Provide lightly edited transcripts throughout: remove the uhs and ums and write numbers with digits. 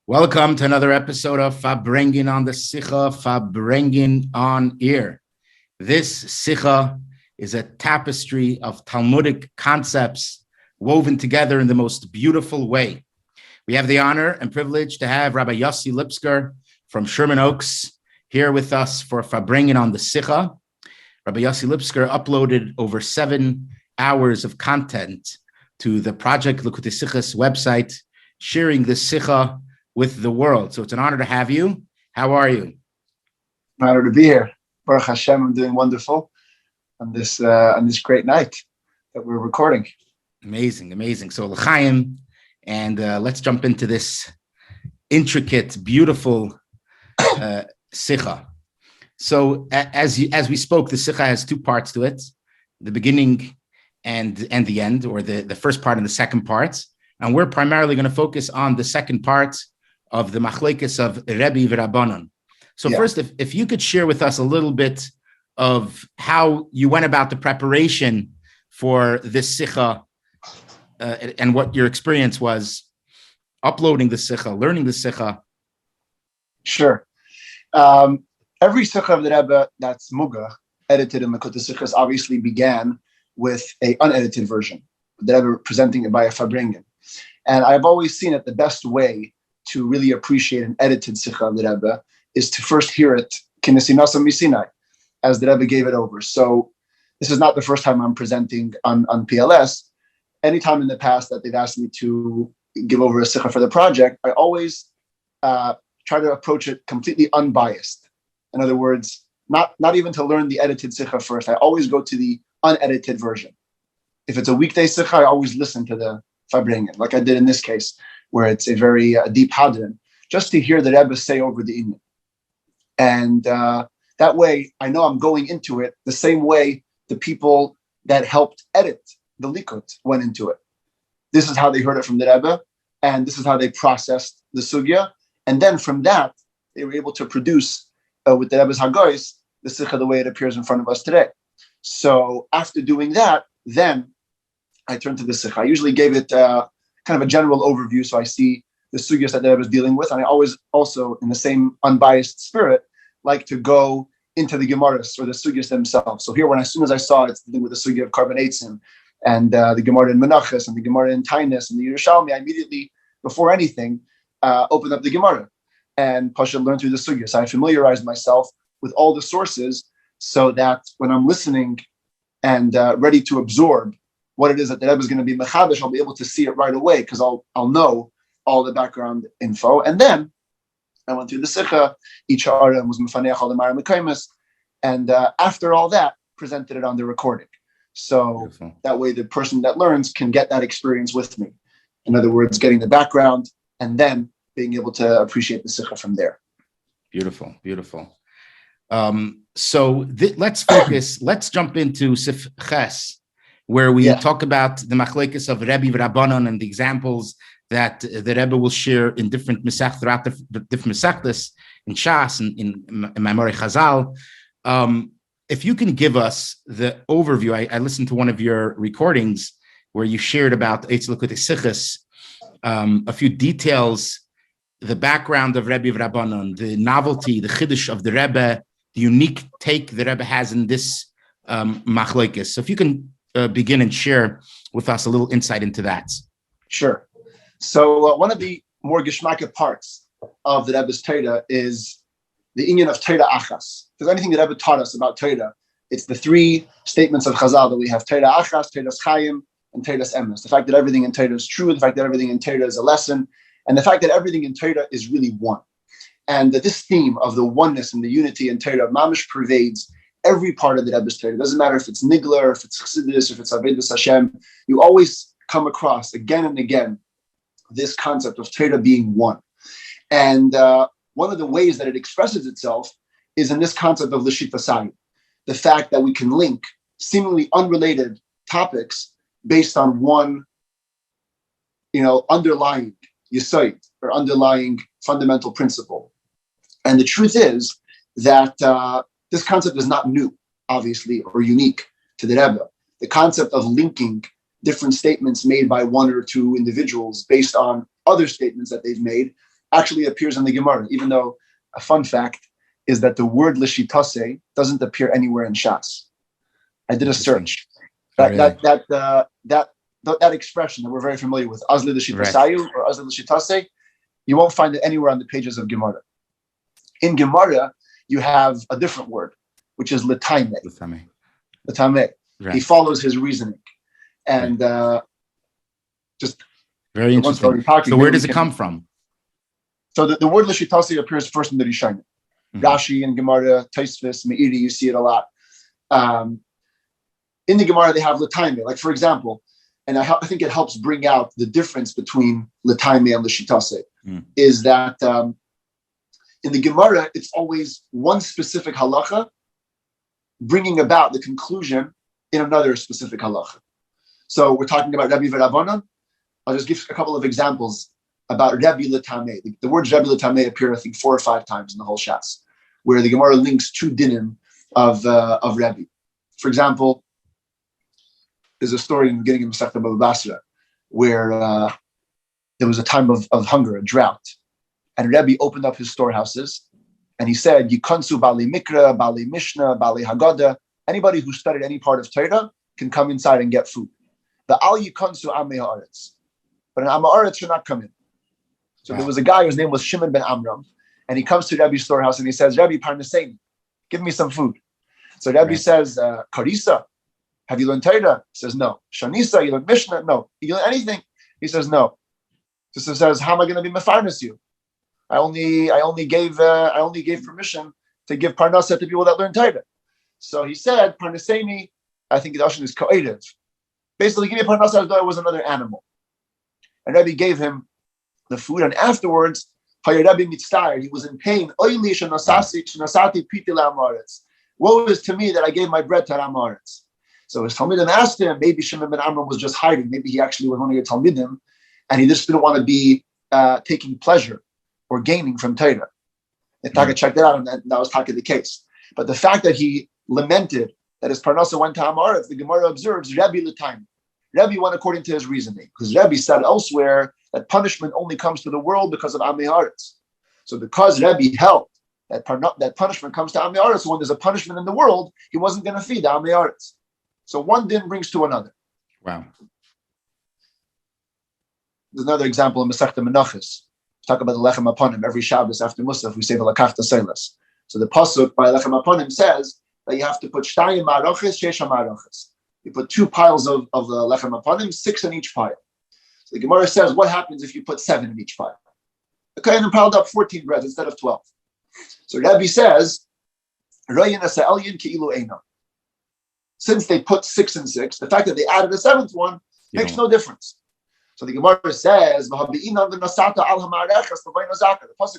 Welcome to another episode of Fabrengen on the Sicha, Fabrengen on Ear. This Sicha is a tapestry of Talmudic concepts woven together in the most beautiful way. We have the honor and privilege to have Rabbi Yossi Lipskier from Sherman Oaks here with us for Fabrengen on the Sicha. Rabbi Yossi Lipskier uploaded over 7 hours of content to the Project Likutei Sichas website, sharing the Sicha with the world. So it's an honor to have you. How are you? An honor to be here. Baruch Hashem, I'm doing wonderful on this great night that we're recording. Amazing. So l'chaim, and let's jump into this intricate, beautiful Sicha. So as we spoke, the Sicha has 2 parts to it: the beginning and the end, or the first part and the second part. And we're primarily going to focus on the second part of the machlekes of Rebbi V'rabbanan. So first, if you could share with us a little bit of how you went about the preparation for this Sicha and what your experience was uploading the Sicha, learning the Sicha. Sure. Every Sicha of the Rebbe that's Muga, edited in Likutei Sichas, obviously began with an unedited version, the Rebbe presenting it by a Fabrengen. And I've always seen it the best way to really appreciate an edited Sicha of the Rebbe is to first hear it Kinesinasa Misinai, as the Rebbe gave it over. So this is not the first time I'm presenting on PLS. Anytime in the past that they've asked me to give over a Sicha for the project, I always try to approach it completely unbiased. In other words, not even to learn the edited Sicha first. I always go to the unedited version. If it's a weekday Sicha, I always listen to the Fabrengen, like I did in this case, where it's a very deep hadron, just to hear the Rebbe say over the Inyan. And that way, I know I'm going into it the same way the people that helped edit the Likut went into it. This is how they heard it from the Rebbe, and this is how they processed the Sugya. And then from that, they were able to produce, with the Rebbe's Hagoyis, the Sicha the way it appears in front of us today. So after doing that, then I turned to the Sicha. I usually gave it kind of a general overview, so I see the sugyas that I was dealing with, and I always also, in the same unbiased spirit, like to go into the Gemaras or the sugyas themselves. So here, as soon as I saw it's dealing with the sugya of Karbonatzim and the Gemara in Menachos and the Gemara in Tainus and the Yerushalmi, I immediately, before anything, opened up the Gemara and Pasha learned through the sugyas. So I familiarized myself with all the sources so that when I'm listening and ready to absorb what it is that the Rebbe is going to be mechabesh, I'll be able to see it right away because I'll know all the background info. And then I went through the Sicha, each Ha'ara was mefaneach al the Mekaymis, and after all that, presented it on the recording. So Beautiful. That way the person that learns can get that experience with me. In other words, getting the background and then being able to appreciate the Sicha from there. Beautiful. So let's focus, let's jump into Sif Ches, where we talk about the machlekes of Rebbi V'rabbanan and the examples that the Rebbe will share in different mesach throughout the different mesachtes in Shas and in Maimorei Chazal. If you can give us the overview, I listened to one of your recordings where you shared about Eitz Likutei Sichas, a few details, the background of Rebbi V'rabbanan, the novelty, the chiddush of the Rebbe, the unique take the Rebbe has in this machlekes. So if you can begin and share with us a little insight into that. Sure. So one of the more geschmacked parts of the Rebbe's Torah is the inyan of Torah Achas. Because anything that Rebbe taught us about Torah, it's the 3 statements of Chazal that we have: Torah Achas, Torah Chaim, and Torah Emes. The fact that everything in Torah is true, the fact that everything in Torah is a lesson, and the fact that everything in Torah is really one. And that this theme of the oneness and the unity in Torah mamish pervades every part of the Rebbe's Torah. It doesn't matter if it's Nigler, if it's Chassidus, if it's Avedus Hashem. You always come across again and again this concept of Torah being one. And one of the ways that it expresses itself is in this concept of L'shita Sayin, the fact that we can link seemingly unrelated topics based on one, underlying yesod or underlying fundamental principle. And the truth is that this concept is not new, obviously, or unique to the Rebbe. The concept of linking different statements made by one or two individuals based on other statements that they've made actually appears in the Gemara, even though a fun fact is that the word Lishitase doesn't appear anywhere in Shas. I did a search. That expression that we're very familiar with, Azli Lishitasayu or Azli Lishitase, you won't find it anywhere on the pages of Gemara. In Gemara, you have a different word, which is L'taime. L'taime. Right. He follows his reasoning. And just very interesting. So where does it come from? So the word Lishitase appears first in the Rishonim. Rashi and Gemara, Tosfos, Meiri, you see it a lot. In the Gemara, they have L'taime. Like, for example, and I think it helps bring out the difference between L'taime and Lishitase, is that in the Gemara, it's always one specific halacha bringing about the conclusion in another specific halacha. So we're talking about Rebbi V'rabbanan. I'll just give a couple of examples about Rebbi L'tameh. The words Rebbi L'tameh appear, I think, 4 or 5 times in the whole Shas, where the Gemara links 2 dinim of Rebbi. For example, there's a story in the beginning of Masechta Bava Basra where there was a time of hunger, a drought, and Rebbi opened up his storehouses and he said, "Yikansu Bali Mikra, Bali Mishnah, Bali Haggadah. Anybody who studied any part of Torah can come inside and get food. The Al Yikansu Amei Haaretz, but an Am Haaretz should not come in." So there was a guy whose name was Shimon ben Amram, and he comes to Rebbi's storehouse and he says, "Rebbi, Parnasein, give me some food." So Rebbi says, "Karisa, have you learned Torah?" He says, "No." "Shanisa, you learned Mishnah?" "No." "You learned anything?" He says, "No." So he says, "How am I going to be mefarnes you? I only gave permission to give parnasa to people that learn Torah." So he said, "Parnaseini," I think the Lashon is ko'erev. Basically, give me parnasa as though I was another animal. And Rebbi gave him the food, and afterwards, Rebbi mitztayr, he was in pain. Oili shenasati piti la'amaretz. Woe is to me that I gave my bread to Amaretz. So his Talmudim asked him, maybe Shimon ben Amram was just hiding. Maybe he actually was one of your Talmudim, and he just didn't want to be taking pleasure or gaining from Torah. And Taka checked that out, and that was Taka the case. But the fact that he lamented that his parnasa went to Amaretz, the Gemara observes Rebbi L'taime. Rebbi went according to his reasoning, because Rebbi said elsewhere that punishment only comes to the world because of Amei Haaretz. So because Rebbi held that punishment comes to Amei Haaretz, so when there's a punishment in the world, he wasn't going to feed Amei Haaretz. So one din brings to another. Wow. There's another example in Masechta Menachos. We talk about the Lechem Aponim. Every Shabbos after Musaf, we say the Lakachta Seilas. So the pasuk by Lechem Aponim says that you have to put Shtayim Ma'aroches, Shesha Ma'aroches. You put 2 piles of the Lechem Aponim, 6 in each pile. So the Gemara says, what happens if you put 7 in each pile? The Kohanim piled up 14 breads instead of 12. So Rabbi says, since they put 6 and 6, the fact that they added a 7th one makes no difference. So the Gemara says, the pasuk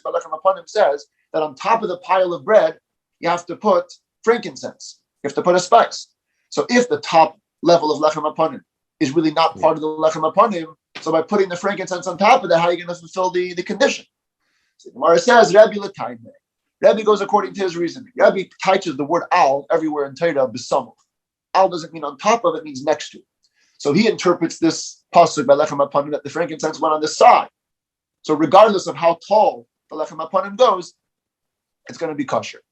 by Lechem Aponim says that on top of the pile of bread, you have to put frankincense. You have to put a spice. So if the top level of Lechem Aponim is really not part of the Lechem Aponim, so by putting the frankincense on top of that, how are you going to fulfill the condition? So the Gemara says, Rebbi L'taime. Rebbi goes according to his reasoning. Rebbi touches the word al everywhere in Torah, b'samuch. Al doesn't mean on top of it, means next to. So he interprets this pasuk by Lechem Aponim that the frankincense went on the side. So regardless of how tall the Lechem Aponim goes, it's going to be kosher.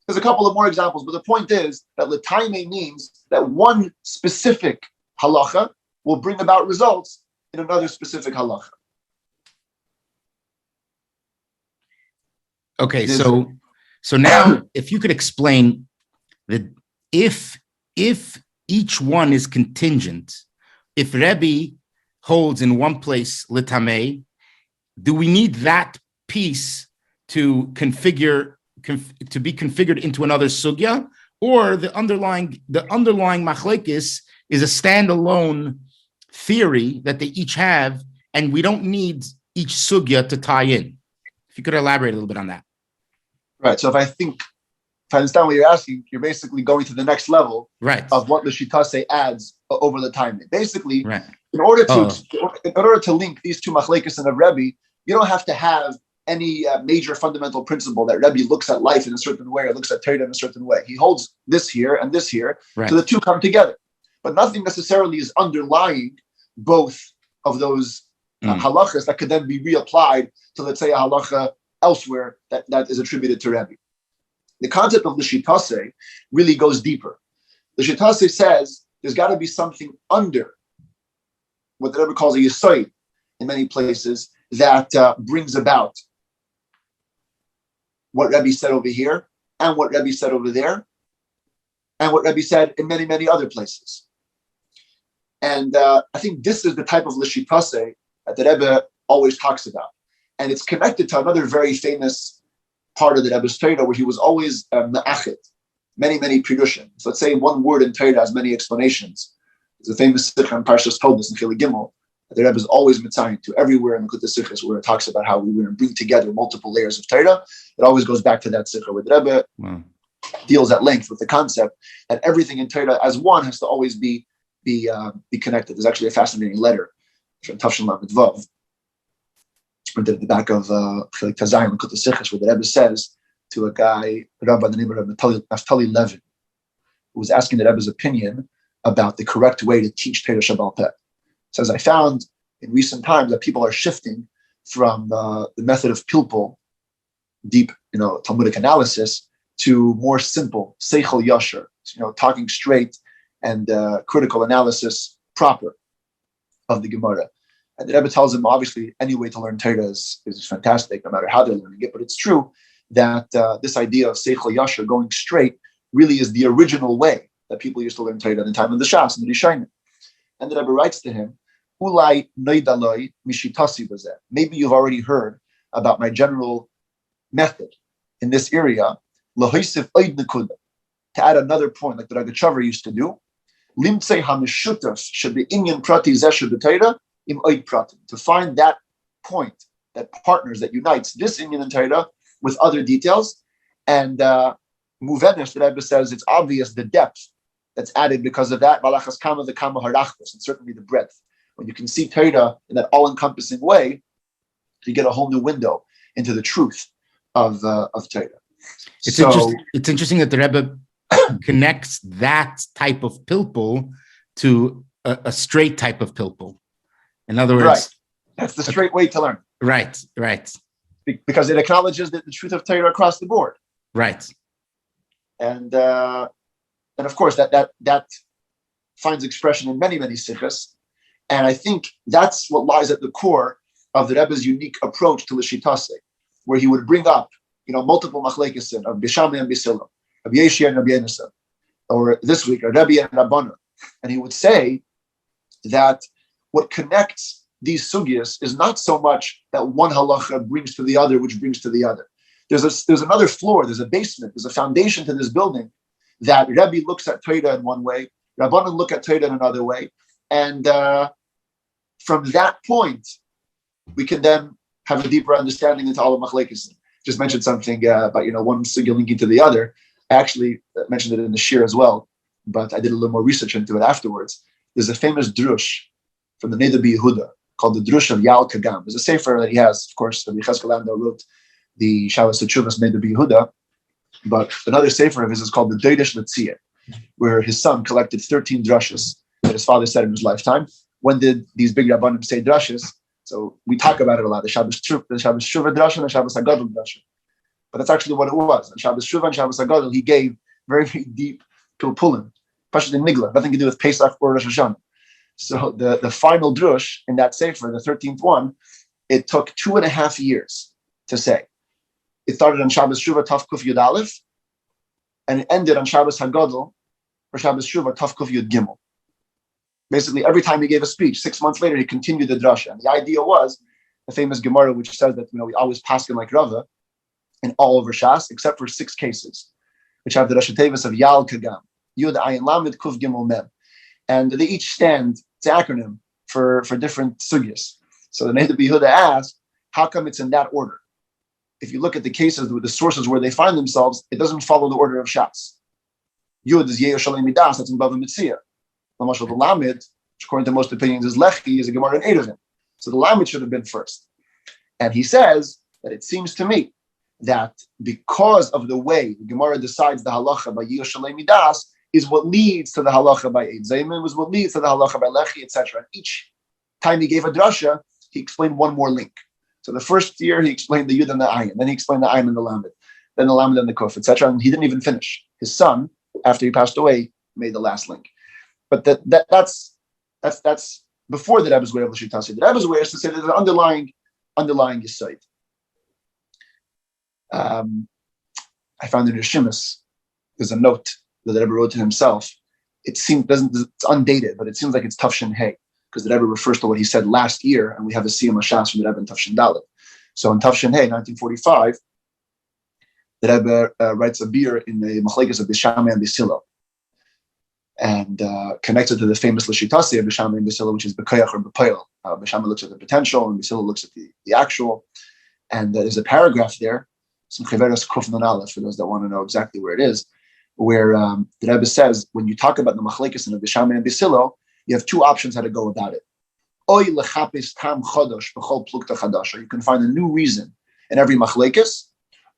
There's a couple of more examples, but the point is that L'taime means that one specific halacha will bring about results in another specific halacha. Okay, so now if you could explain that if each one is contingent, if Rebbe holds in one place L'tameh, do we need that piece to be configured into another sugya, or the underlying machlekes is a standalone theory that they each have, and we don't need each sugya to tie in? If you could elaborate a little bit on that. Right. So if I understand what you're asking, you're basically going to the next level of what the Shitase adds over the time. Basically, in order to link these 2 machlekes and a Rebbe, you don't have to have any major fundamental principle that Rebbe looks at life in a certain way or looks at Torah in a certain way. He holds this here and this here, so the 2 come together. But nothing necessarily is underlying both of those halachas that could then be reapplied to, let's say, a halacha elsewhere that is attributed to Rebbe. The concept of l'shitase really goes deeper. L'shitase says there's got to be something under what the Rebbe calls a Yossi in many places that brings about what Rebbe said over here and what Rebbe said over there and what Rebbe said in many, many other places. And I think this is the type of l'shitase that the Rebbe always talks about. And it's connected to another very famous part of the Rebbe's Torah where he was always me'achid, many, many pirushim. So let's say one word in Torah has many explanations. There's a famous sikha in Parshas Toldus in Chelek Gimel that the Rebbe is always mitzayin to everywhere in the Kutas Sikhas where it talks about how we were to bring together multiple layers of Torah. It always goes back to that sikha where the Rebbe deals at length with the concept that everything in Torah as one has to always be connected. There's actually a fascinating letter from Tafshin Lamed Vav, printed at the back of Chelek Tazayim in Kutas Sikhas, where the Rebbe says to a guy, a rabbi by the name of Naftali Levin, who was asking the Rebbe's opinion about the correct way to teach Torah Shabbal Peh. Says, I found in recent times that people are shifting from the method of pilpul, deep, Talmudic analysis, to more simple, seichel yasher, talking straight and critical analysis proper of the Gemara. And the Rebbe tells him, obviously, any way to learn Torah is fantastic, no matter how they're learning it. But it's true that this idea of seichel yasher, going straight, really is the original way that people used to learn Torah in the time of the Shas and the Rishonim. And the Rebbe writes to him, Ulai noidaloi mishitasi bazeh. Maybe you've already heard about my general method in this area, lahoisif oid nekuda, to add another point, like the Ragachover used to do. Limtzei hamishutaf should be inyan prati zeshu b'Torah im oid pratim, to find that point, that partners, that unites this inyan in Torah with other details. And Muvenesh, the Rebbe says, it's obvious the depth that's added because of that. Malachas kama the kama harachos, and certainly the breadth. When you can see Torah in that all-encompassing way, you get a whole new window into the truth of Torah. It's interesting that the Rebbe connects that type of pilpul to a straight type of pilpul. In other words, right. That's the straight way to learn. Right. Because it acknowledges the truth of Torah across the board. Right. And of course that finds expression in many, many sikhas. And I think that's what lies at the core of the Rebbe's unique approach to l'shitase, where he would bring up, multiple machlekesin of Bishami and Bisila, of Yeshi and Rabbi Yenasa, or this week, Rebbi and V'rabbanan. And he would say that what connects these sugyas is not so much that one halacha brings to the other, which brings to the other. There's another floor, there's a basement, there's a foundation to this building that Rebbe looks at Torah in one way, Rabbanan look at Torah in another way, and from that point, we can then have a deeper understanding into all of machlekes. Just mentioned something about one sugya linking to the other. I actually mentioned it in the shir as well, but I did a little more research into it afterwards. There's a famous drush from the Rebbi Yehuda called the Drush of Yal Kagam. There's a sefer that he has, of course, Rabbi Cheskel Landau wrote the Shabbos Teshuvas Rebbi Yehuda, but another sefer of his is called the Deidish Lipskier, where his son collected 13 drushes that his father said in his lifetime. When did these big rabbanim say drushes? So we talk about it a lot, the Shabbos Shuvah drasha and the Shabbos Hagadol drasha. But that's actually what it was. On Shabbos Shuvah and Shabbos Hagadol, he gave very, very deep pilpulim, Pashut Nigla, nothing to do with Pesach or Rosh Hashanah. So the final drush in that sefer, the 13th one, it took 2.5 years to say. It started on Shabbos Shuvah Taf Kuf Yud Aleph, and it ended on Shabbos Hagadol or Shabbos Shuvah Taf Kuf Yud Gimel. Basically, every time he gave a speech, 6 months later, he continued the drasha. And the idea was the famous Gemara, which says that we always paskin like Rava in all over Shas, except for 6 cases, which have the Rashi Tevis of Yal Kagam, Yud Ayin Lamed Kuf Gimel Mem, and they each stand. It's an acronym for different sugyas. So the Rebbi Yehuda asked, how come it's in that order? If you look at the cases with the sources where they find themselves, it doesn't follow the order of Shas. Yud is Yeyo Shalem Midas, that's in Bava Mitzvah. The Lamed, which according to most opinions is Lechi, is a Gemara in Eidavim. So the Lamed should have been first. And he says that it seems to me that because of the way the Gemara decides the halacha by Yeyo Shalem Midas is what leads to the halacha by Eid Zayman, was what leads to the halacha by Lechi, etc. And each time he gave a drasha, he explained one more link. So the first year he explained the Yud and the Ayin, then he explained the Ayin and the Lamed, then the Lamed and the Kuf, etc. And he didn't even finish. His son, after he passed away, made the last link. But that's before the Rebbe's way of L'shitasi. The Rebbe's way is to say there's an underlying Yesod. I found in Rishimus, there's a note that the Rebbe wrote to himself. It's undated, but it seems like it's Tafshin Hey, because the Rebbe refers to what he said last year, and we have a Siyam Hashas from the Rebbe in Tafshin Dalet. So in Tafshin Hey, 1945, the Rebbe writes a beer in the Machlekes of Bishamai and Bisilo, and connects it to the famous L'shitasi of Bishamai and Bisilo, which is B'koyach or B'poil. Bishamai looks at the potential, and Bisilo looks at the actual. And there's a paragraph there, some Chiveres Kuf Nun Aleph, for those that want to know exactly where it is, where the Rebbe says, when you talk about the Machlekes and the Bishamai and Bisilo, you have two options how to go about it. Oy lechapis tam chodosh b'chol plukta chadash, or you can find a new reason in every Machlekes.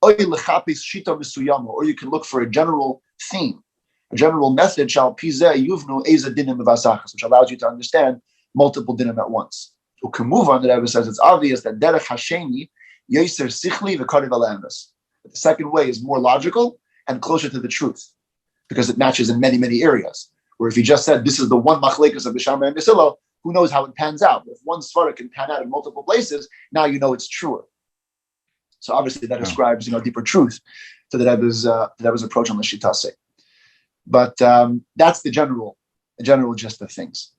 Oy lechapis shita misuyamo, or you can look for a general theme, a general method, shal pizeh yuvnu eza dinim v'asachas, which allows you to understand multiple dinim at once. Ukemuvan, the Rebbe says, it's obvious that derech hasheni yoser sichli v'karev alamis. The second way is more logical and closer to the truth, because it matches in many, many areas. Where if he just said, this is the one machlekes of Bishamai and Bisilo, who knows how it pans out? If one svara can pan out in multiple places, now you know it's truer. So obviously that ascribes, deeper truth to the Rebbe's approach on the Shitase. But that's the general gist of things.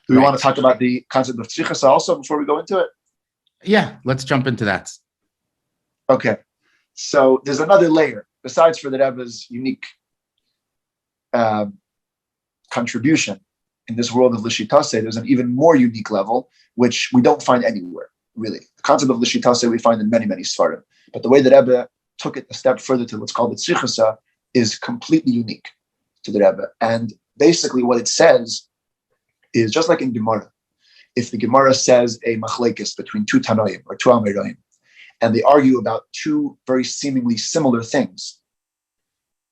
Do we want to talk about the concept of tzrichas also before we go into it? Yeah, let's jump into that. Okay. So there's another layer, besides for the Rebbe's unique contribution in this world of L'shitase. There's an even more unique level, which we don't find anywhere, really. The concept of L'shitase we find in many, many Sfarim. But the way that Rebbe took it a step further to what's called the tzrichasa is completely unique to the Rebbe. And basically what it says is just like in Gemara. If the Gemara says a machlekes between two Tanoim or two Amoraim, and they argue about two very seemingly similar things,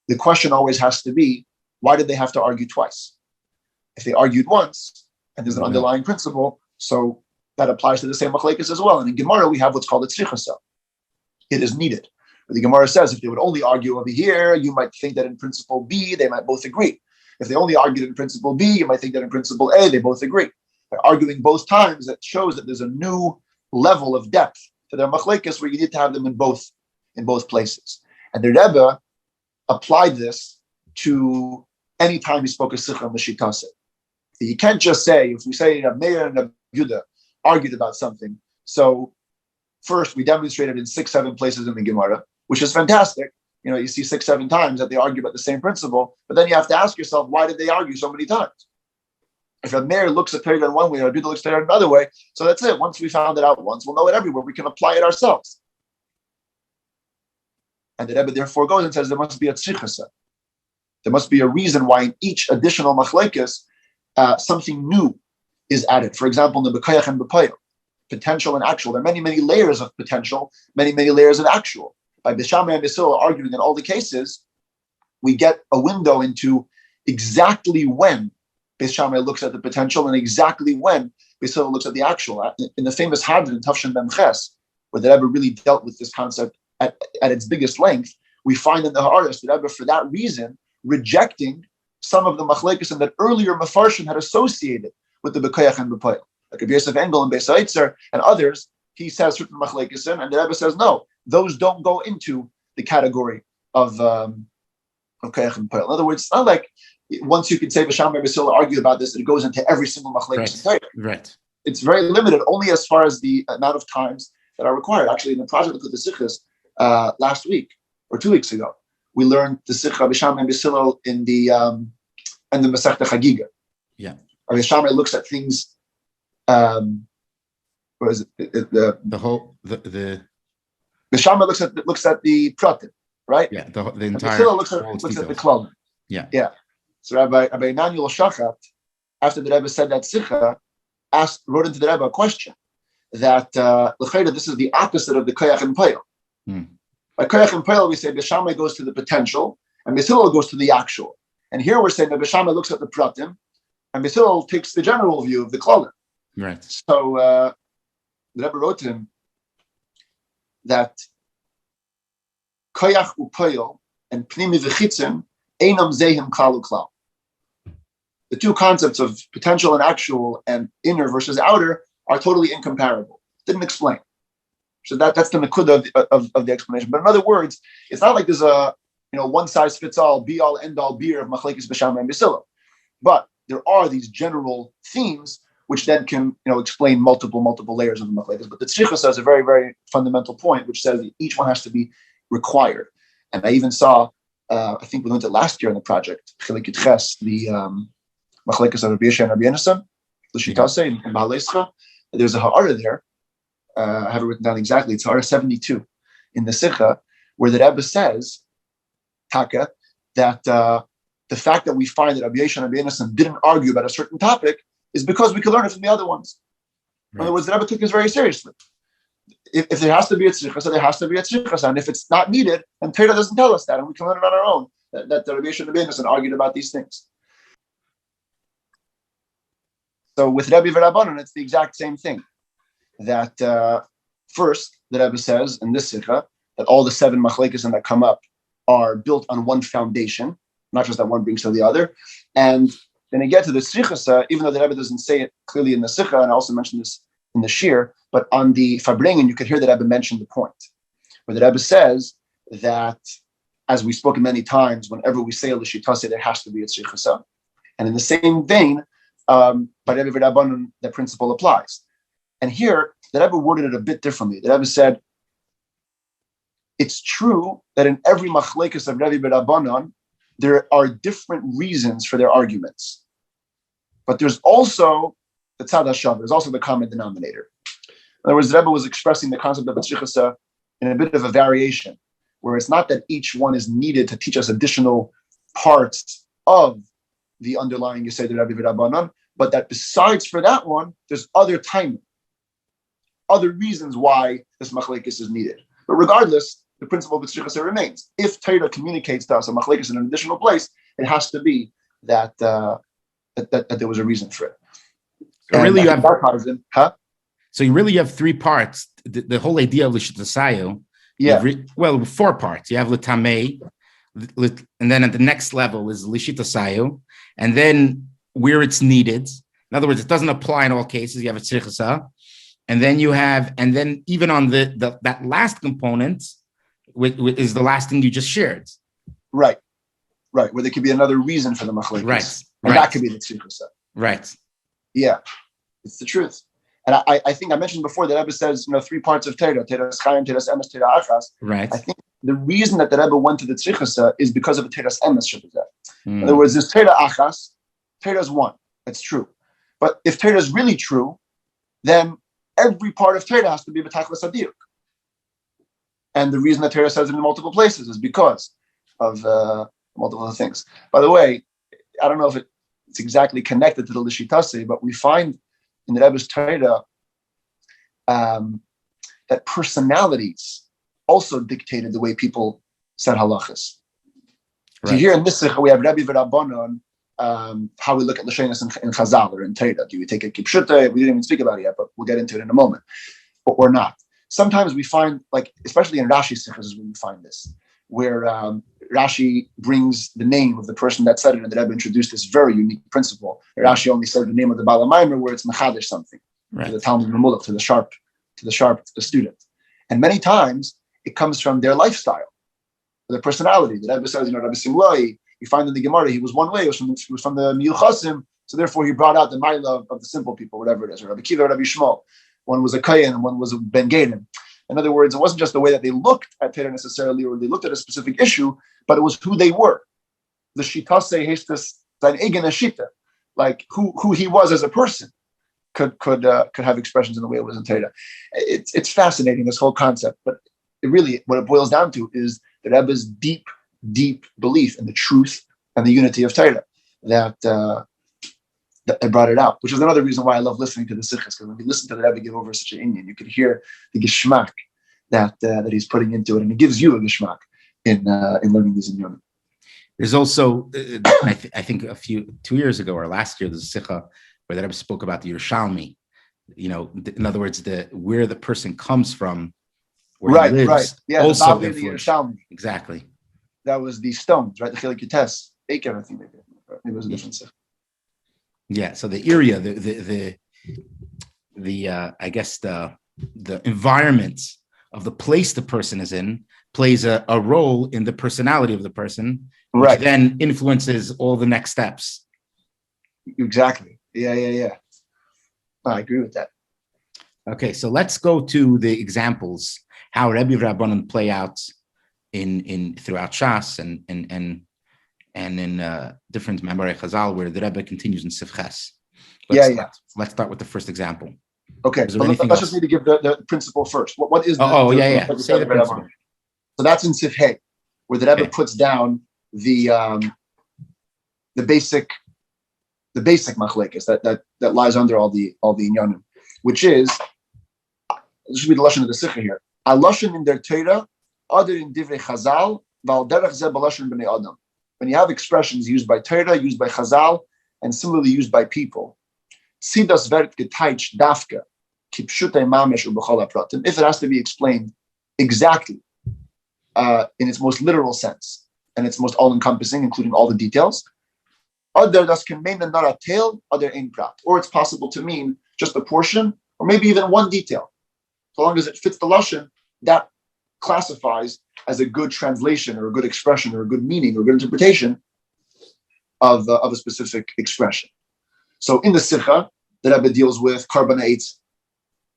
the question always has to be, why did they have to argue twice? If they argued once, and there's an underlying principle, so that applies to the same machlekes as well. And in Gemara, we have what's called a tzrichasa. It is needed. But the Gemara says, if they would only argue over here, you might think that in principle B, they might both agree. If they only argued in principle B, you might think that in principle A, they both agree. By arguing both times, that shows that there's a new level of depth to their machlekes where you need to have them in both places. And the Rebbe applied this to any time he spoke a sikha l'shitase. You can't just say, if we say Reb Meir and Reb Yehuda argued about something, so first we demonstrated in 6-7 places in the Gemara, which is fantastic. You see 6-7 times that they argue about the same principle, but then you have to ask yourself, why did they argue so many times? If Reb Meir looks at Torah in one way, or Reb Yehuda looks at Torah in another way, so that's it. Once we found it out once, we'll know it everywhere. We can apply it ourselves. And the Rebbe therefore goes and says there must be a tzrichasa. There must be a reason why in each additional machlekes, something new is added. For example, in the B'koyach and B'poil, potential and actual. There are many, many layers of potential, many, many layers of actual. By Bishamai and Bisilo arguing in all the cases, we get a window into exactly when Bishamai looks at the potential and exactly when Bisilo looks at the actual. In the famous Hadron in Tafshin Mem Ches, where the Rebbe really dealt with this concept at its biggest length, we find in the Haaretz the Rebbe, for that reason, rejecting some of the machlekes that earlier Mefarshim had associated with the B'koyach and B'poil. Like Rabbi Yosef Engel and Beis Haitzer and others, he says certain machlekes, and the Rebbe says, no, those don't go into the category of B'koyach and B'poil. In other words, it's not like once you can say Bishamai and Bisilo argue about this, that it goes into every single machlekes. Right. It's very limited, only as far as the amount of times that are required. Actually, in the project of the Sikhs last week or 2 weeks ago, we learned the Sikha Bishamai and Bisilo in the Masechta Chagiga. Yeah. Bishamai looks at things. What is it? The Bishamai looks at the pratim, right? Yeah. The entire. Bisilo looks at the klal. Yeah. Yeah. So Rabbi Emmanuel Shachat, after the Rebbe said that Sikha, wrote into the Rebbe a question that this is the opposite of the koyach and poil. By koyach and poil, we say Bishamai goes to the potential and Bisilo goes to the actual. And here we're saying that Bishamai looks at the pratim and Bisilo takes the general view of the klalim. Right. So the Rebbe wrote to him that koyach upoyo and pnimi v'chitzim einam zehim klal uklal. The two concepts of potential and actual and inner versus outer are totally incomparable. Didn't explain. So that's the nakuda of the explanation. But in other words, it's not like there's a one size fits all, be all end all beer of machlekes b'shama and b'sila. But there are these general themes which then can explain multiple layers of the machlekes. But the tzricha says a very, very fundamental point, which says that each one has to be required. And I even saw, I think we learned it last year in the project, Chelek the machlekes of Rabbi Yossi and Rabbi Yonasan, l'shitase in Ba'alescha. There's a ha'ara there. I have it written down exactly. It's ha'ara 72 in the Sikha, where the Rebbe says, Taka, that the fact that we find that Rabbi Yossi and Rabbi Yonasan didn't argue about a certain topic is because we can learn it from the other ones. Right. In other words, the Rebbe took this very seriously. If there has to be a tzricha, so there has to be a tzricha. And if it's not needed, then Torah doesn't tell us that, and we can learn it on our own, that the Rabbi Yossi and Rabbi Yonasan argued about these things. So with Rebbi V'rabbanan, it's the exact same thing. That first, the Rebbe says in this sikha that all the 7 machlekes that come up are built on one foundation, not just that one brings to the other. And then you get to the tzricha, even though the Rebbe doesn't say it clearly in the sikha, and I also mentioned this in the shir, but on the farbrengen, you could hear the Rebbe mention the point, where the Rebbe says that, as we've spoken many times, whenever we say l'shitase, there has to be a tzricha. And in the same vein, by Rebbi V'rabbanan, that principle applies. And here, the Rebbe worded it a bit differently. The Rebbe said, it's true that in every machlekes of Rebbi V'rabbanan, there are different reasons for their arguments. But there's also the tzad hashav, there's also the common denominator. In other words, the Rebbe was expressing the concept of a tzricha in a bit of a variation, where it's not that each one is needed to teach us additional parts of the underlying Yosei de Rebbi V'rabbanan, but that besides for that one, there's other timing, other reasons why this machlekes is needed. But regardless, the principle of tzricha remains. If Torah communicates to us a machlekes in an additional place, it has to be that that there was a reason for it. So really, you have So you really have 3 parts. The whole idea of l'shitasayo. Yeah. 4 parts. You have l'tamei, and then at the next level is l'shitasayo, and then where it's needed. In other words, it doesn't apply in all cases. You have a tzricha, and then you have, and then even on that last component, is the last thing you just shared. Right. Where there could be another reason for the machlekes. Right. And that could be the tzricha. Right. Yeah, it's the truth. And I think I mentioned before that Rebbe says, 3 parts of Torah, Torah's Chaim, Torah's Emes, Torah Achas. Right. I think the reason that the Rebbe went to the tzricha is because of the Torah's Emes Shabbat. In other words, there's Torah Achas, Torah's one. That's true. But if Torah is really true, then every part of Torah has to be b'tachlis hadiyuk. And the reason that Torah says it in multiple places is because of multiple things. By the way, I don't know if it's exactly connected to the Lishitase, but we find in the Rebbe's Torah that personalities also dictated the way people said halachas. Right. So here in this sikha, we have Rebbi V'rabbanan, how we look at Lashonos in Chazal or in Torah. Do we take a kipshuta? We didn't even speak about it yet, but we'll get into it in a moment. Or not. Sometimes we find, like, especially in Rashi's sikhas is when we find this, where Rashi brings the name of the person that said it, and the Rebbe introduced this very unique principle. Rashi only said the name of the Bala Maimer, where it's mechadish something, right, to the Talmud Memulach, to the student. And many times it comes from their lifestyle, their personality. The Rebbe says, Rabbi Simlai, you find in the Gemara, he was one way, he was from the Miyuchasim, so therefore he brought out the Maila of the simple people, whatever it is, or Rabbi Kiva, Rabbi Shmuel. One was a Kayan and one was a Ben Gaden. In other words, it wasn't just the way that they looked at Torah necessarily, or they looked at a specific issue, but it was who they were. The Shitase Hestas sein eigene Shita, like who he was as a person, could have expressions in the way it was in Torah. It's fascinating, this whole concept, but what it boils down to is the Rebbe's deep belief in the truth and the unity of Torah that brought it out, which is another reason why I love listening to the sikhs, because when you listen to the Rebbe give over such an Indian, you can hear the geshmak that he's putting into it, and it gives you a geshmak in learning these inyanim. There's also, I think 2 years ago or last year, there's a sikha where the Rebbe spoke about the Yerushalmi, in other words, where the person comes from, where he lives, right. Yeah, also the influence. Exactly. That was the stones, right? The Chelek Yates, Eiker, I think they did. Maybe it was a different stuff. Yeah. So the area, I guess the environment of the place the person is in plays a role in the personality of the person, which then influences all the next steps. Exactly. Yeah. I agree with that. Okay, so let's go to the examples how Rebbi V'rabbanan play out in throughout Shas and in different Memory Chazal where the Rebbe continues in Sifches. Let's start with the first example. Okay, but let's just need to give the principle first. What is the Say the principle. So that's in Sif Hey, where the Rebbe puts down the basic machlekes that lies under all the inyanim, which is, this should be the lashon of the sikha here. A lashon in their Torah, other in divrei Chazal, val derech zeh b'lashon b'nei Adam. When you have expressions used by Torah, used by Chazal, and similarly used by people, sidas vert getaych dafka kipshutei mamesh ubechol hapratim. If it has to be explained exactly in its most literal sense and its most all-encompassing, including all the details. Other das can mean not a tail, other ein prat, or it's possible to mean just a portion, or maybe even one detail. So long as it fits the lashon, that classifies as a good translation, or a good expression, or a good meaning, or a good interpretation of a specific expression. So in the Sikha, the Rebbe deals with carbon eitz.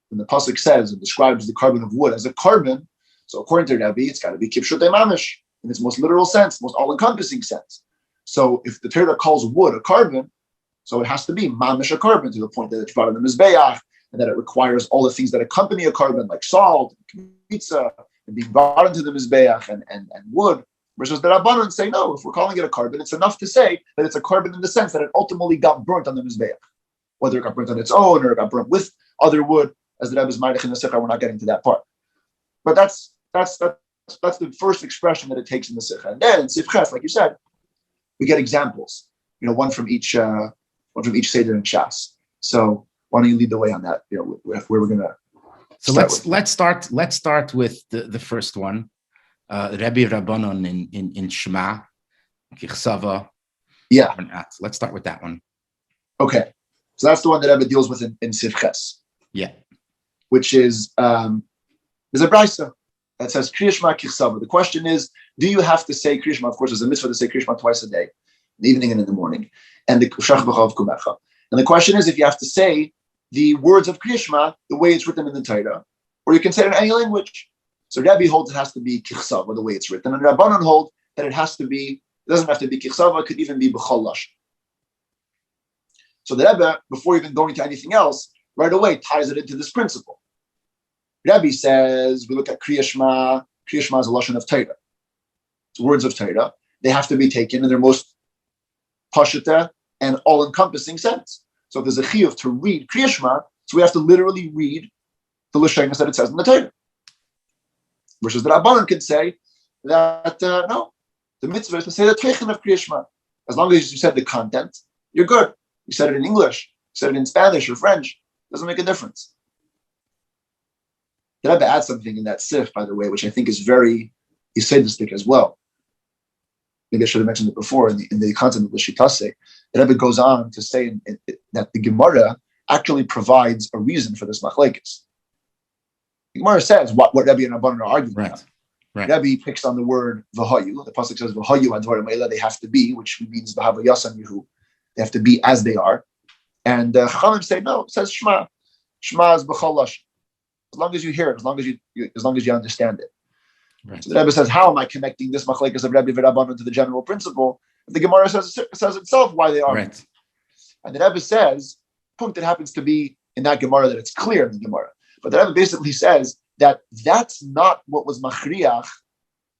When the pasuk says and describes the carbon of wood as a carbon, so according to Rabbi, it's got to be kipshutei mamish in its most literal sense, most all-encompassing sense. So if the Torah calls wood a carbon, so it has to be mamish a carbon to the point that it's brought in the mizbeach, and that it requires all the things that accompany a carbon, like salt, pizza, and being brought into the mizbeach and wood. Versus the Rabbanan say, no, if we're calling it a carbon, it's enough to say that it's a carbon in the sense that it ultimately got burnt on the mizbeach. Whether it got burnt on its own or it got burnt with other wood, as the Rebbe is ma'arich in the Sikha, we're not getting to that part. But that's the first expression that it takes in the Sikha. And then in Sifches, like you said, we get examples. One from each Seder and Shas. So why don't you lead the way on that? Where we're gonna. So let's start with the first one, Rebbi V'rabbanan in Shema, Kichsava. Yeah. Let's start with that one. Okay, so that's the one that Rebbe deals with in Sifches. Yeah. Which is there's a brisa that says Kriya Shema Kichsava. The question is, do you have to say Kriya Shema? Of course, there's a mitzvah to say Kriya Shema twice a day, in the evening and in the morning, and the Shach B'chav Kumecha. And the question is, if you have to say the words of Kriya Shema the way it's written in the Torah, or you can say it in any language. So Rabbi holds it has to be Kichsava the way it's written, and Rabbanan hold that it doesn't have to be Kichsava, it could even be B'chol Lashon. So the Rebbe, before even going to anything else, right away ties it into this principle. Rabbi says, we look at Kriya Shema is a lashon of Torah. It's words of Torah. They have to be taken in their most pashutah and all-encompassing sense. So if there's a chiyuv to read Kriya Shema, so we have to literally read the lashonos that it says in the Torah. Versus the Rabbanan can say that, no, the mitzvah is to say the teichen of Kriya Shema. As long as you said the content, you're good. You said it in English, you said it in Spanish or French, doesn't make a difference. The Rebbe adds something in that sif, by the way, which I think is very Yisedistic as well. Maybe I should have mentioned it before in the content of the Shitase. The Rebbe goes on to say that the Gemara actually provides a reason for this machlekes. The Gemara says what Rebbe and Rabbanan are arguing about. Right. Rebbe picks on the word v'hayu. The pasuk says v'hayu advarim eila, they have to be, which means v'hava yasan yuhu. They have to be as they are. And Chachamim say no. It says Shema. Shema is b'chol lashon. As long as you hear it, as long as you understand it. Right. So the Rebbe says, how am I connecting this machlekes of Rebbi V'rabbanan to the general principle? The Gemara says itself why they are. Right. And the Rebbe says, point that happens to be in that Gemara that it's clear in the Gemara. But the Rebbe basically says that that's not what was machriach.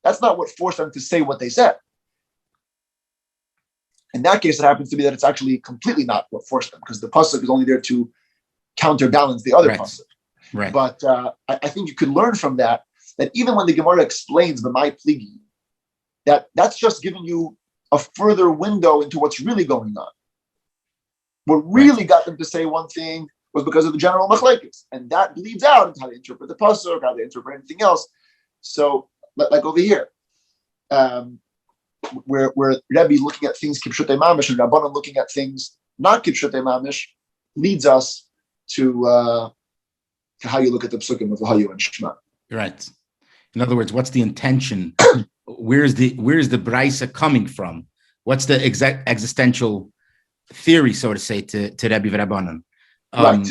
That's not what forced them to say what they said. In that case, it happens to be that it's actually completely not what forced them, because the pasuk is only there to counterbalance the other pasuk. Right. But I think you could learn from that even when the Gemara explains the my pligi, that's just giving you a further window into what's really going on. What really got them to say one thing was because of the general machlekes, and that bleeds out into how they interpret the pasuk, how they interpret anything else. So, like over here, where Rebbe looking at things kipshutei mamish and Rabbanan looking at things not kipshutei mamish, leads us to how you look at the psukim of Vahayu and Shema. Right. In other words, what's the intention? Where's the brisa coming from? What's the existential theory, so to say, to Rebbi V'rabbanan? Right.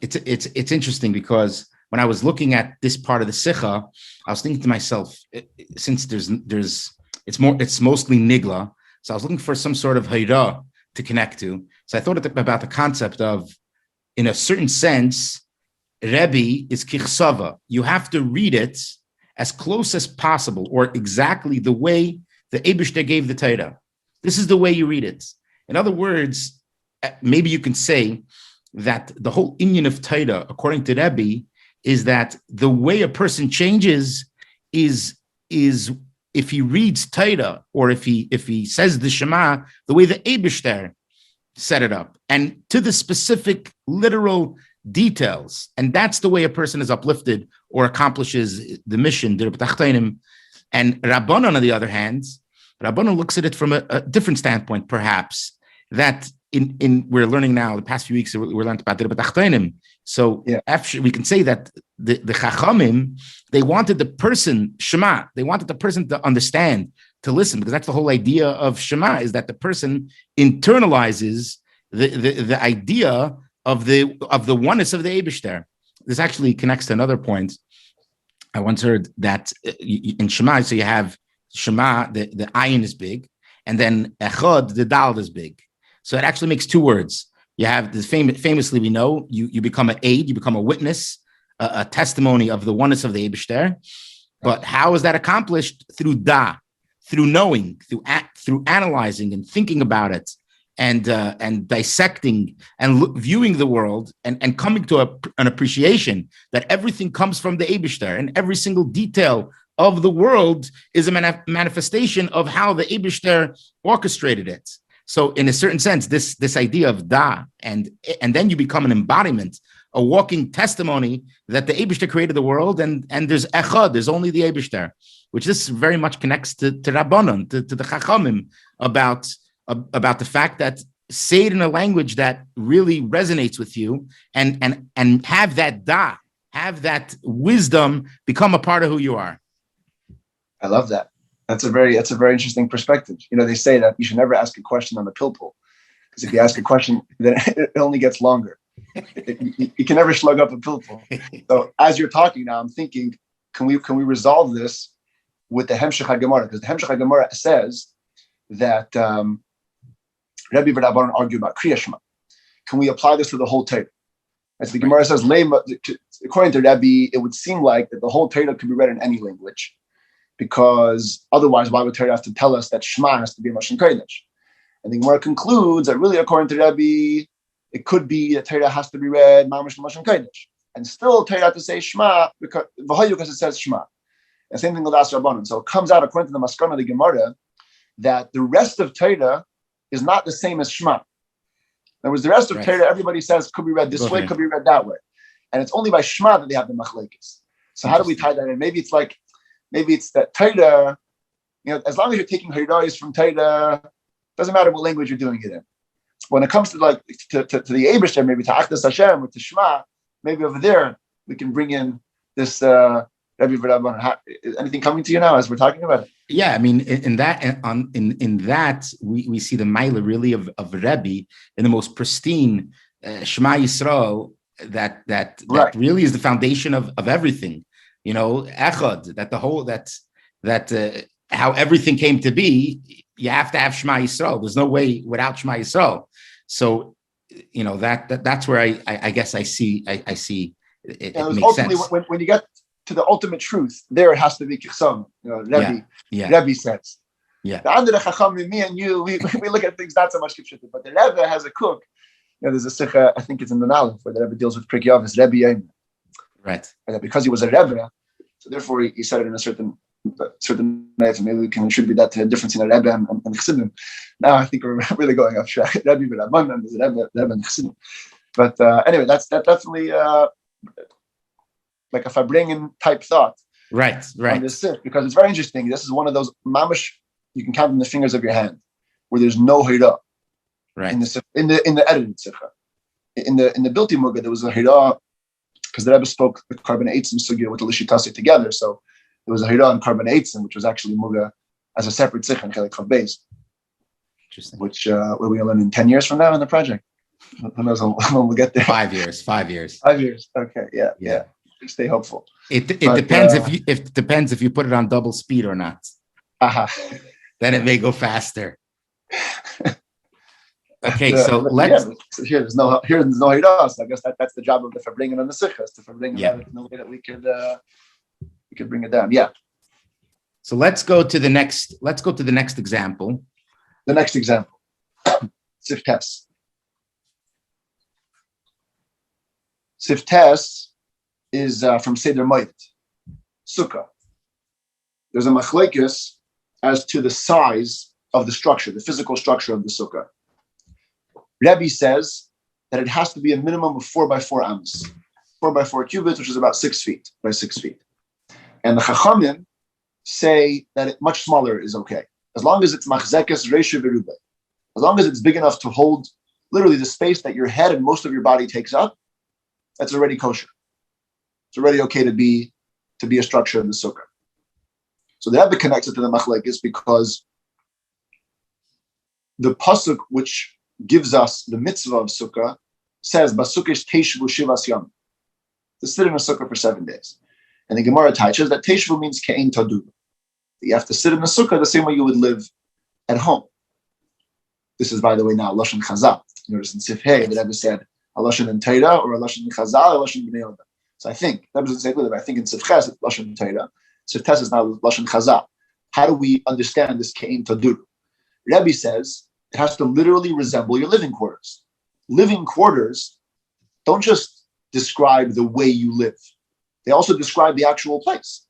It's interesting because when I was looking at this part of the Sikha, I was thinking to myself, since it's mostly nigla, so I was looking for some sort of hayra to connect to. So I thought about the concept of, in a certain sense, Rebbe is kichsava. You have to read it as close as possible, or exactly the way the Eibishter gave the Torah. This is the way you read it. In other words, maybe you can say that the whole inyan of Torah, according to Rebbe, is that the way a person changes is if he reads Torah, or if he says the Shema, the way the Eibishter set it up, and to the specific literal details. And that's the way a person is uplifted or accomplishes the mission. And Rabbanan, on the other hand, Rabbanan looks at it from a different standpoint, perhaps, that in we're learning now, the past few weeks, we're learning about the So after, we can say that the Chachamim, they wanted the person, Shema, they wanted the person to understand, to listen, because that's the whole idea of Shema, is that the person internalizes the idea of the oneness of the Eibishter. This actually connects to another point. I once heard that in Shema, so you have Shema, the ayin is big, and then Echad, the dal is big. So it actually makes two words. You have this famously, we know, you become an aid, you become a witness, a testimony of the oneness of the Eibishter. But how is that accomplished? Through through knowing, through analyzing and thinking about it, and dissecting and viewing the world, and coming to an appreciation that everything comes from the Eibishter, and every single detail of the world is a manifestation of how the Eibishter orchestrated it. So in a certain sense, this idea of and then you become an embodiment, a walking testimony that the Eibishter created the world, and there's Echad, there's only the Eibishter, which this very much connects to Rabbanan, to the Chachamim, about the fact that say it in a language that really resonates with you, and have that have that wisdom become a part of who you are. I love that. That's a very interesting perspective. You know, they say that you should never ask a question on the pilpul, because if you ask a question, then it only gets longer. You can never slug up a pilpul. So as you're talking now, I'm thinking, can we resolve this with the Hemshech HaGemara? Because the Hemshech HaGemara says that Rebbi V'rabbanan argue about Kriya Shema. Can we apply this to the whole Torah? As the Gemara says, according to Rebbi, it would seem like that the whole Torah could be read in any language, because otherwise, why would Torah have to tell us that Shema has to be a Lashon Kodesh? And the Gemara concludes that really, according to Rebbi, it could be that Torah has to be read Mamash Lashon Kodesh, and still Torah has to say Shema because it says Shema. And same thing with As Rabbanan. So it comes out, according to the Maskana of the Gemara, that the rest of Torah is not the same as Shema. In other words, the rest of Torah, everybody says could be read this way, could be read that way, and it's only by Shema that they have the machlekes. So how do we tie that in? Maybe it's that Torah, as long as you're taking Hayrayos from Torah, doesn't matter what language you're doing it in. When it comes to the Eibishter, maybe to Achdas Hashem or to Shema, maybe over there we can bring in this Rebbi V'rabbanan. Anything coming to you now as we're talking about it? Yeah, I mean, in that we see the Maila really of Rebbi in the most pristine Shema Yisrael that really is the foundation of everything. Echad, how everything came to be, you have to have Shema Yisrael. There's no way without Shema Yisrael. So, that's where I guess I see it makes sense. When you get to the ultimate truth, there it has to be Kichsam. Rebbi says. Yeah. The under the Chacham, me and you, we look at things not so much Kipshita, but the Rebbe has a cook. There's a Sikha, I think it's in the Nalef, where the Rebbe deals with Prikei Avos, Rebbi Yom. Right. And because he was a Rebbe, so therefore he said it in a certain way. So maybe we can attribute that to a difference in a Rebbe and Chassidim. Now I think we're really going off track. Rebbi V'rabbanan is Rebbe and Chassidim. But anyway, that's definitely like a Fabringen type thought. Right. On this sif, because it's very interesting. This is one of those mamish you can count on the fingers of your hand, where there's no hira. Right. In the edited sikha. In the Bilti Muga, there was a hira because the Rebbe spoke the carbon eitzim sugya with the lishitasi together. So there was a hira on carbon eitzim, which was actually Muga as a separate sikha in Chelek Chav, Interesting. which we're going to learn in 10 years from now in the project. Who knows when we'll get there? 5 years. 5 years. 5 years. Okay. Yeah. Stay hopeful. It depends if you put it on double speed or not. Then it may go faster. Okay, so let's. Here's no hira. So I guess that's the job of the Fabringen and the Sichas to Fabringen in the way that we could bring it down. Yeah. So let's go to the next example. The next example, Siftes. Siftes is from Seder Moed, Sukkah. There's a machlekes as to the size of the structure, the physical structure of the sukkah. Rebbi says that it has to be a minimum of 4 by 4 amos, 4 by 4 cubits, which is about 6 feet by 6 feet. And the Chachamim say that much smaller is okay, as long as it's machzekes Rebbi V'rabbanan, as long as it's big enough to hold literally the space that your head and most of your body takes up. That's already kosher. It's already okay to be a structure in the sukkah. So the Rebbe connects it to the machlekes because the pasuk which gives us the mitzvah of sukkah says basukesh teishvu shivas yom, to sit in a sukkah for 7 days. And the Gemara teaches that teishvu means ke'ein tadu. You have to sit in the sukkah the same way you would live at home. This is, by the way, now lashon chazal. Notice in Sif Hey, the Rebbe said a lashon in Torah or a lashon in chazal, a lashon in Bnei Yoda. So I think that doesn't say clearly, but I think in Sif Ches it's lashon in Torah. Sif Tes is now lashon chazal. How do we understand this ke'ein tadu? Rebbe says it has to literally resemble your living quarters. Living quarters don't just describe the way you live. They also describe the actual place.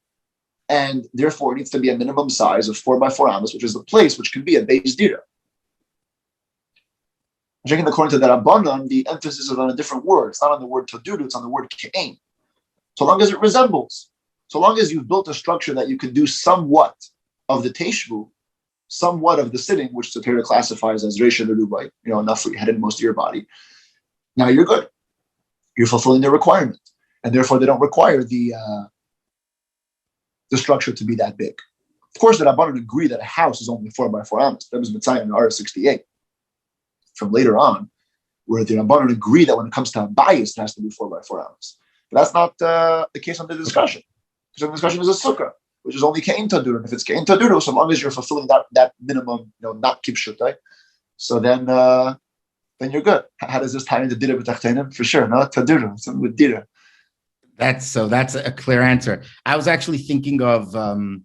And therefore, it needs to be a minimum size of 4 by 4 amos, which is the place, which can be a beis dira. According to the Rabbanan, the emphasis is on a different word. It's not on the word tadudu, it's on the word ke'ein. So long as it resembles, so long as you've built a structure that you can do somewhat of the teishvu, somewhat of the sitting, which the Torah classifies as reisha v'rubai, enough for your head and most of your body. Now you're good. You're fulfilling their requirement. And therefore they don't require the structure to be that big. Of course, the Rabbanan agree that a house is only 4 by 4 amos. That was Mitzayim in R68. From later on, where the Rabbanan agree that when it comes to a bias, it has to be 4 by 4 amos. But that's not the case under discussion. Because the discussion is a sukkah, which is only ke'ein tadur. And if it's ke'ein tadur, so long as you're fulfilling that minimum, not kipshutai, so then you're good. How does this tie into dira b'tachtenim? For sure, no tadur, something with dira. That's a clear answer. I was actually thinking of the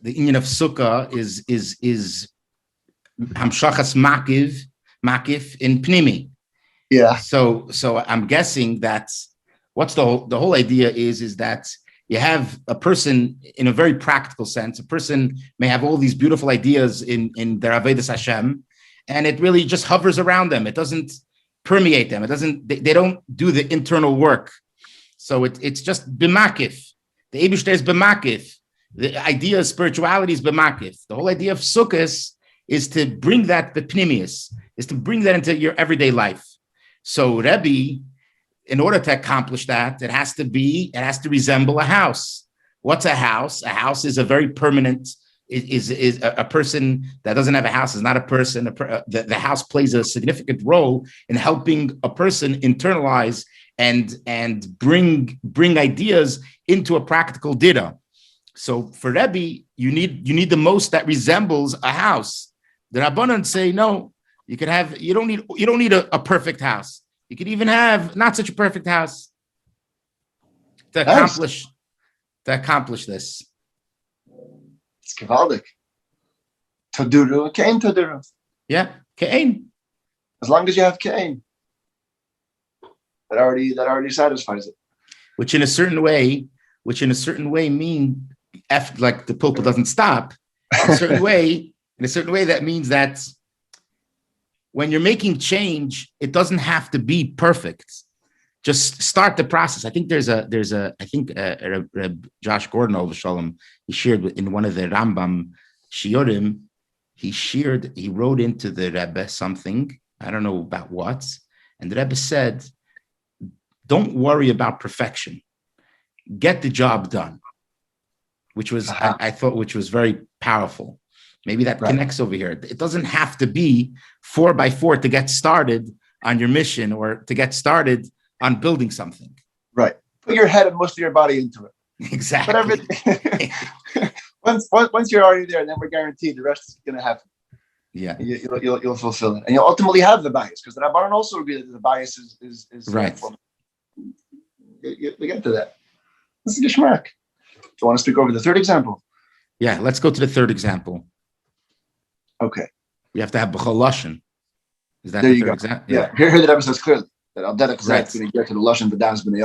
union of sukkah is hamshachas makif in pnimi. Yeah. So I'm guessing that what's the whole idea is that you have a person in a very practical sense. A person may have all these beautiful ideas in their avodas Hashem, and it really just hovers around them. It doesn't permeate them. They don't do the internal work. So it's just b'makif. The Eibishter is b'makif. The idea of spirituality is b'makif. The whole idea of sukkahs is to bring that b'pnimius, is to bring that into your everyday life. So Rebbe, in order to accomplish that, it has to resemble a house. What's a house? A house is a very permanent. Is a person that doesn't have a house is not a person. The house plays a significant role in helping a person internalize and bring ideas into a practical dira. So for Rebbe, you need the most that resembles a house. The Rabbanan say no. You don't need a perfect house. You could even have not such a perfect house to accomplish this. It's gewaldig. Taduru, kein taduru. Yeah, kein. As long as you have kein, that already satisfies it. Which in a certain way mean like the pulpit doesn't stop. In a certain way, that means that when you're making change, it doesn't have to be perfect. Just start the process. I think there's a Josh Gordon Ol Shalom, he shared in one of the Rambam Shiurim, he wrote into the Rebbe something, I don't know about what, and the Rebbe said, don't worry about perfection. Get the job done, which was, I thought, which was very powerful. Maybe that connects over here. It doesn't have to be 4x4 to get started on your mission or to get started on building something. Right. Put your head and most of your body into it. Exactly. Once you're already there, then we're guaranteed the rest is going to happen. Yeah. You'll fulfill it. And you'll ultimately have the bias, because the Rabbanan also agree that the bias is right. We get to that. This is Gishmak. Do you want to speak over the third example? Yeah, let's go to the third example. Okay. We have to have B'chol Lashon. Is that there the you third go. example? Yeah. Here the Rebbe says clearly that Al Derech right. is going to get to the Lashon V'das B'nei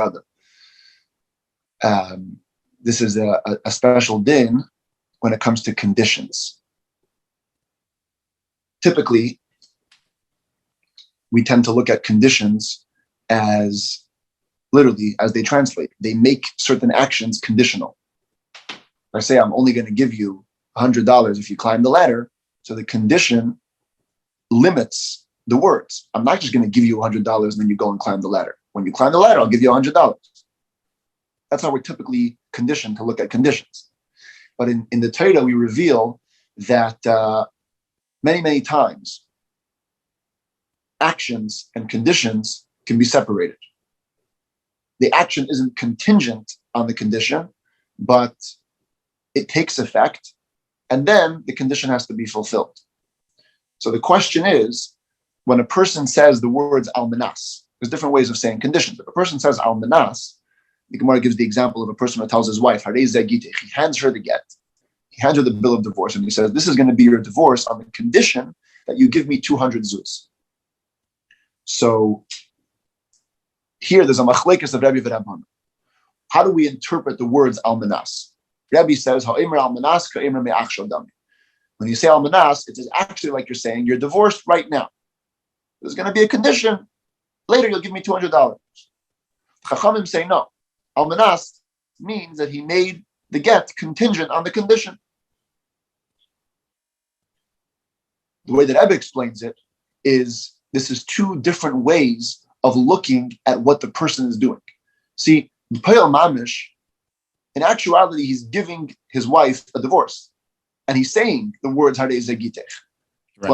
Adam. This is a special din when it comes to conditions. Typically, we tend to look at conditions as literally as they translate. They make certain actions conditional. If I say I'm only going to give you $100 if you climb the ladder, so the condition limits the words. I'm not just going to give you $100 and then you go and climb the ladder. When you climb the ladder, I'll give you $100. That's how we're typically conditioned to look at conditions. But in the Torah, we reveal that many, many times, actions and conditions can be separated. The action isn't contingent on the condition, but it takes effect, and then the condition has to be fulfilled. So the question is, when a person says the words al-manas, there's different ways of saying conditions. If a person says al-manas, the Gemara gives the example of a person that tells his wife, he hands her the get, he hands her the bill of divorce, and he says, this is going to be your divorce on the condition that you give me 200 zuz. So here there's a machlekes of Rebbi V'rabbanan. How do we interpret the words al-manas? Rabbi says, ha'imr al-manas ka'imr me'achshel dami. When you say al-manas, it is actually like you're saying you're divorced right now. There's going to be a condition. Later you'll give me $200. Chachamim say no. Al-manas means that he made the get contingent on the condition. The way that Rebbe explains it is this is two different ways of looking at what the person is doing. See, Payal Mamish, in actuality, he's giving his wife a divorce. And he's saying the words Harei Zegitech. Right.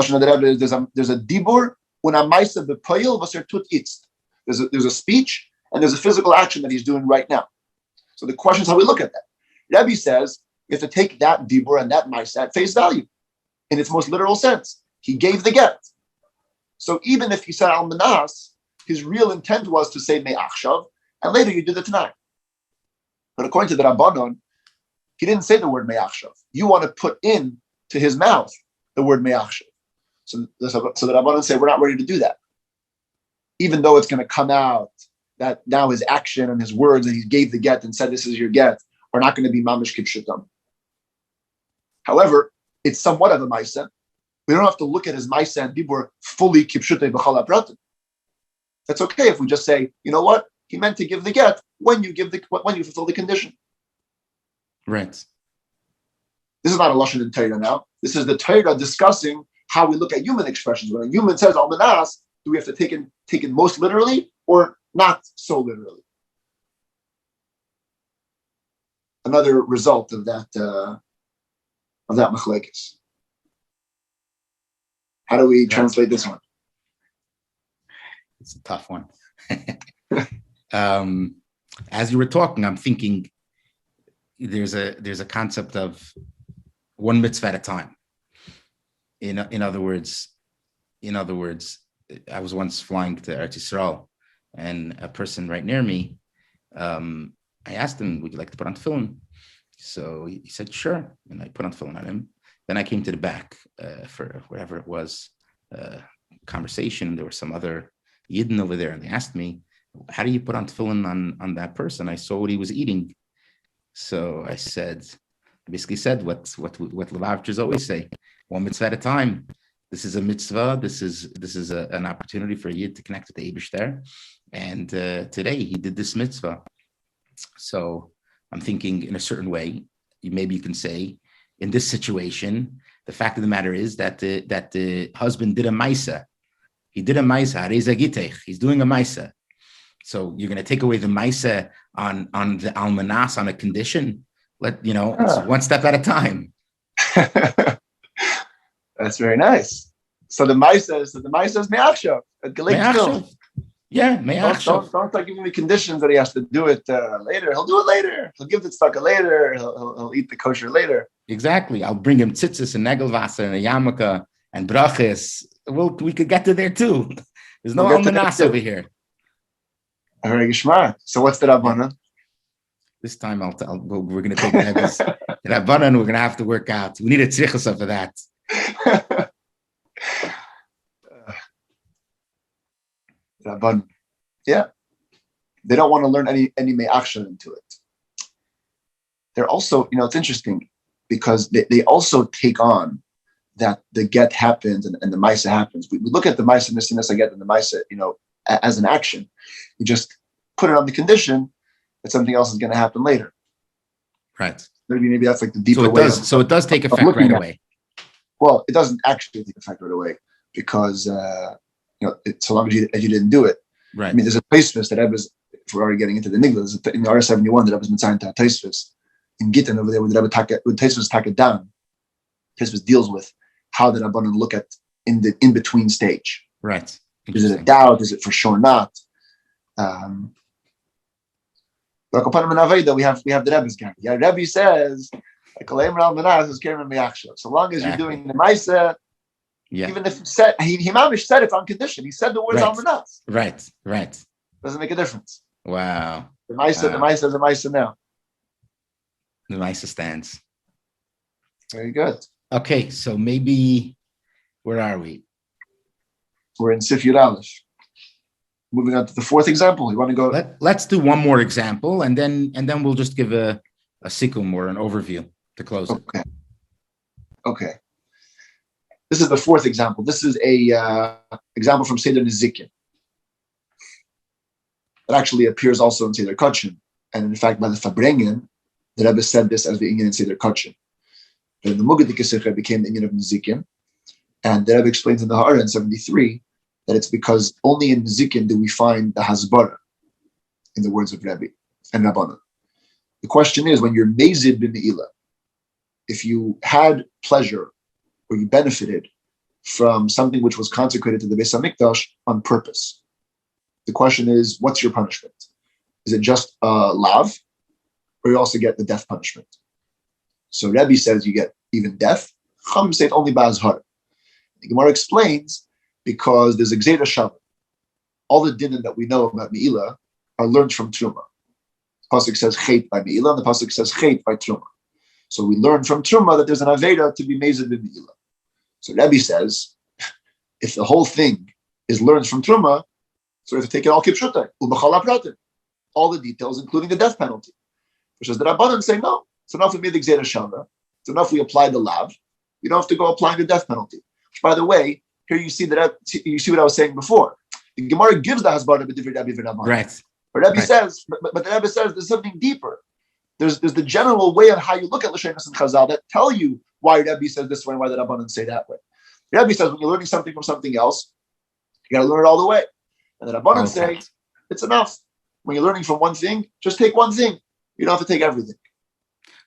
There's a dibur una maisa b'payil v'ser tut itz. There's a speech and there's a physical action that he's doing right now. So the question is how we look at that. Rebbe says you have to take that dibur and that maisa at face value, in its most literal sense. He gave the get. So even if he said al-manas, his real intent was to say me'achshav, and later you did the tonight. But according to the Rabbanon, he didn't say the word me'achshav. You want to put in to his mouth the word me'achshav. So the Rabbanon say we're not ready to do that. Even though it's going to come out that now his action and his words, and he gave the get and said this is your get, are not going to be mamish kipshutam. However, it's somewhat of a maisa. We don't have to look at his maisa and dibur fully kipshutei b'chal hapratim. That's okay if we just say, you know what? He meant to give the get when you fulfill the condition. Right. This is not a lashon in Torah now. This is the Torah discussing how we look at human expressions. When a human says al-manas, do we have to take it most literally or not so literally? Another result of that machlekes. How do we translate this one? It's a tough one. As you were talking, I'm thinking there's a concept of one mitzvah at a time. In other words, I was once flying to Eretz Yisrael, and a person right near me, I asked him, "Would you like to put on tefillin?" So he said, "Sure," and I put on tefillin on him. Then I came to the back for whatever it was, conversation. There were some other Yidden over there, and they asked me, "How do you put on tefillin on that person?" I saw what he was eating, so I basically said what Lubavitchers always say: one mitzvah at a time. This is a mitzvah. This is an opportunity for a yid to connect with the Eibishter. And today he did this mitzvah. So I'm thinking in a certain way, maybe you can say, in this situation, the fact of the matter is that the husband did a maisa. He did a maisa. He's doing a maisa. So you're going to take away the maisa on the almanas on a condition. It's one step at a time. That's very nice. So the maisa is me'achshav. Yeah, me'achshav. Don't start giving me conditions that he has to do it later. He'll do it later. He'll give the tzedakah later. He'll eat the kosher later. Exactly. I'll bring him tzitzis and negelwasser and a yarmulke and brachas. We could get to there too. There's no almanas over here. Very geschmack. So what's the Rabbanan? This time we're going to take the Rabbanan. We're going to have to work out. We need a tzrichasa for that. Rabbanan. Yeah. They don't want to learn any me'achshav into it. They're also, it's interesting because they also take on that the get happens and the maisa happens. We look at the maisa nisinus get and the maisa, as an action. We just put it on the condition that something else is going to happen later. Right. Maybe that's like the deeper way. So it does take effect right away. Well, it doesn't actually take effect right away because so long as you didn't do it. Right. I mean, there's a taistvis that Rebbe's, if we're already getting into the niglas, in the R71 that Rebbe's been signed to a taistvis in Gittin over there with Rebbe taistvis take it down. Taistvis deals with how the Rabbanan look at in the in between stage. Right. Is it a doubt? Is it for sure not? But we have the Rebbe's guy. Yeah, Rebbe says, so long as you're doing the Maisa, even if he mamish said it on condition. He said the words almanas. Right. Doesn't make a difference. Wow. The Maisa is a Maisa now. The Maisa stands. Very good. Okay, so maybe where are we? We're in Sif Yud Aleph. Moving on to the fourth example. You want to go? Let's do one more example, and then we'll just give a sikum or an overview to close it. Okay. This is the fourth example. This is a example from Seder Nezikin. It actually appears also in Seder Kachin, and in fact, by the Fabrengen, the Rebbe said this as the Inyan in Seder Kachin. But the Mugadik Sikha became the Inyan of Nezikin, and the Rebbe explains in the Ha'ara in 73 that it's because only in Nezikin do we find the Hasbara, in the words of Rebbe and Rabbanan. The question is, when you're Mezid bin Me'ilah, if you had pleasure or you benefited from something which was consecrated to the Beis HaMikdash on purpose, the question is, what's your punishment? Is it just lav, or you also get the death punishment? So Rebbe says you get even death. Chum say it only ba'azhar. The Gemara explains because there's a Gzeira Shavah. All the dinim that we know about Me'ilah are learned from Truma. The pasuk says Chet by Me'ilah, and the pasuk says Chet by Truma. So we learn from Truma that there's an Aveda to be Mezid bin Me'ilah. So Rebbe says, if the whole thing is learned from Truma, so we have to take it all kipshutai, ubachal apratim, all the details, including the death penalty. Which is the Rabbanan say, no, it's enough we made the Gzeira Shavah, it's enough we apply the lav, you don't have to go applying the death penalty. Which, by the way, here you see you see what I was saying before. The Gemara gives the hasbara b'divrei Rebbi V'rabbanan. Right. But Rebbe says, but the Rebbe says there's something deeper. There's the general way of how you look at L'shenas and Chazal that tell you why Rebbe says this way and why the Rabbanan say that way. Rebbe says when you're learning something from something else, you got to learn it all the way. And the Rabbanan say it's enough. When you're learning from one thing, just take one thing. You don't have to take everything.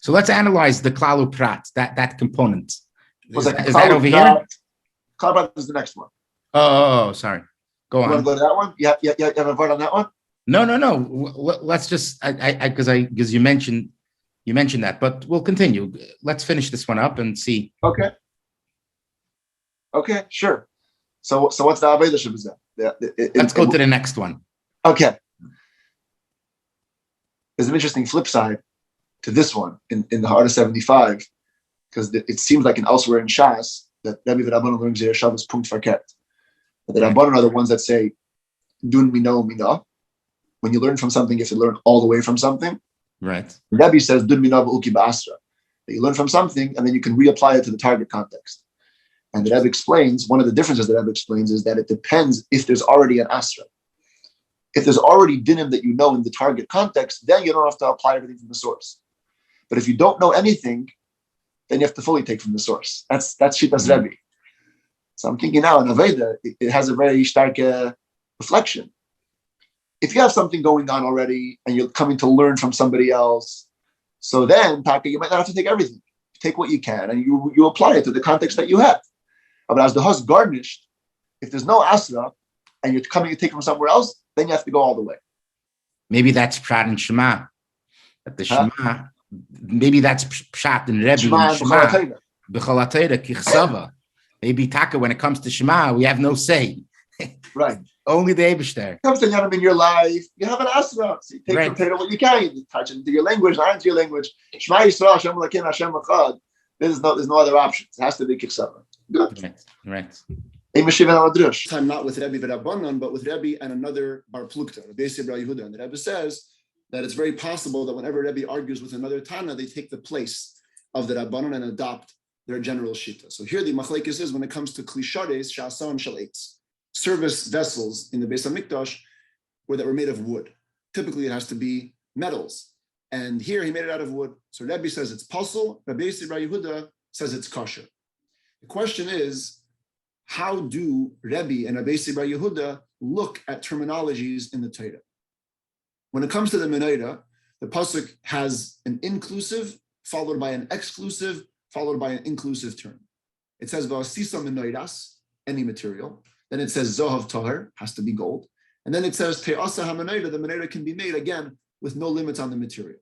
So let's analyze the klalu prat, that component. Is that over here? Klalu prat is the next one. Oh, sorry. Go on. You want to go to that one? You have a word on that one? No. Let's just because you mentioned that, but we'll continue. Let's finish this one up and see. Okay, sure. So what's the Aveda Shabbos then? Let's go to the next one. Okay. There's an interesting flip side to this one in the Ha'ara 75, because it seems like elsewhere in Shas that Rebbi V'rabbanan learns Gzeira Shabbos punkt farket. But the Rabbanan are the ones that say dun mino mina. When you learn from something, you have to learn all the way from something. Right. Rebbe says dun mina v'uki ba'asra. That you learn from something and then you can reapply it to the target context. And the Rebbe explains, one of the differences that Rebbe explains is that it depends if there's already an asra. If there's already dinim that you know in the target context, then you don't have to apply everything from the source. But if you don't know anything, then you have to fully take from the source. That's Shitas Rebbe. So I'm thinking now in Aveda, it has a very stark reflection. If you have something going on already and you're coming to learn from somebody else, so then, Taka, you might not have to take everything. You take what you can and you apply it to the context that you have. But as the house garnished, if there's no asra and you're coming to take from somewhere else, then you have to go all the way. Maybe that's Prat and Shema. At the Shema, maybe that's Pshat and Rebbe Shema and Shema. B'chol HaTorah kichsava. Maybe Taka, when it comes to Shema, we have no say. Right. Only the Eibishter. It comes to Yanim in your life, you have an asra. So you take from Torah what you can. You touch it into your language, not into your language. Shema Yisrael, Hashem Elokeinu, Hashem Echad. There's no other options. It has to be kichsava. Good. Right. Time not with Rebbi V'rabbanan, but with Rebbi and another Bar Plukta, Rabbi Yehuda. And the Rebbe says that it's very possible that whenever Rebbe argues with another Tana, they take the place of the Rabbanan and adopt their general shita. So here the machlekes is when it comes to klishares, sha'asa and shalates, service vessels in the Beis HaMikdash that were made of wood. Typically it has to be metals. And here he made it out of wood. So Rebbe says it's pasul, Rabbi Yehuda says it's kosher. The question is, how do Rebbe and Rabbi Yehuda look at terminologies in the Torah? When it comes to the menorah, the pasuk has an inclusive followed by an exclusive followed by an inclusive term. It says v'asisa menorahs, any material. Then it says zohav tahar, has to be gold. And then it says te'asa ha-menorah, the menorah can be made again with no limits on the material.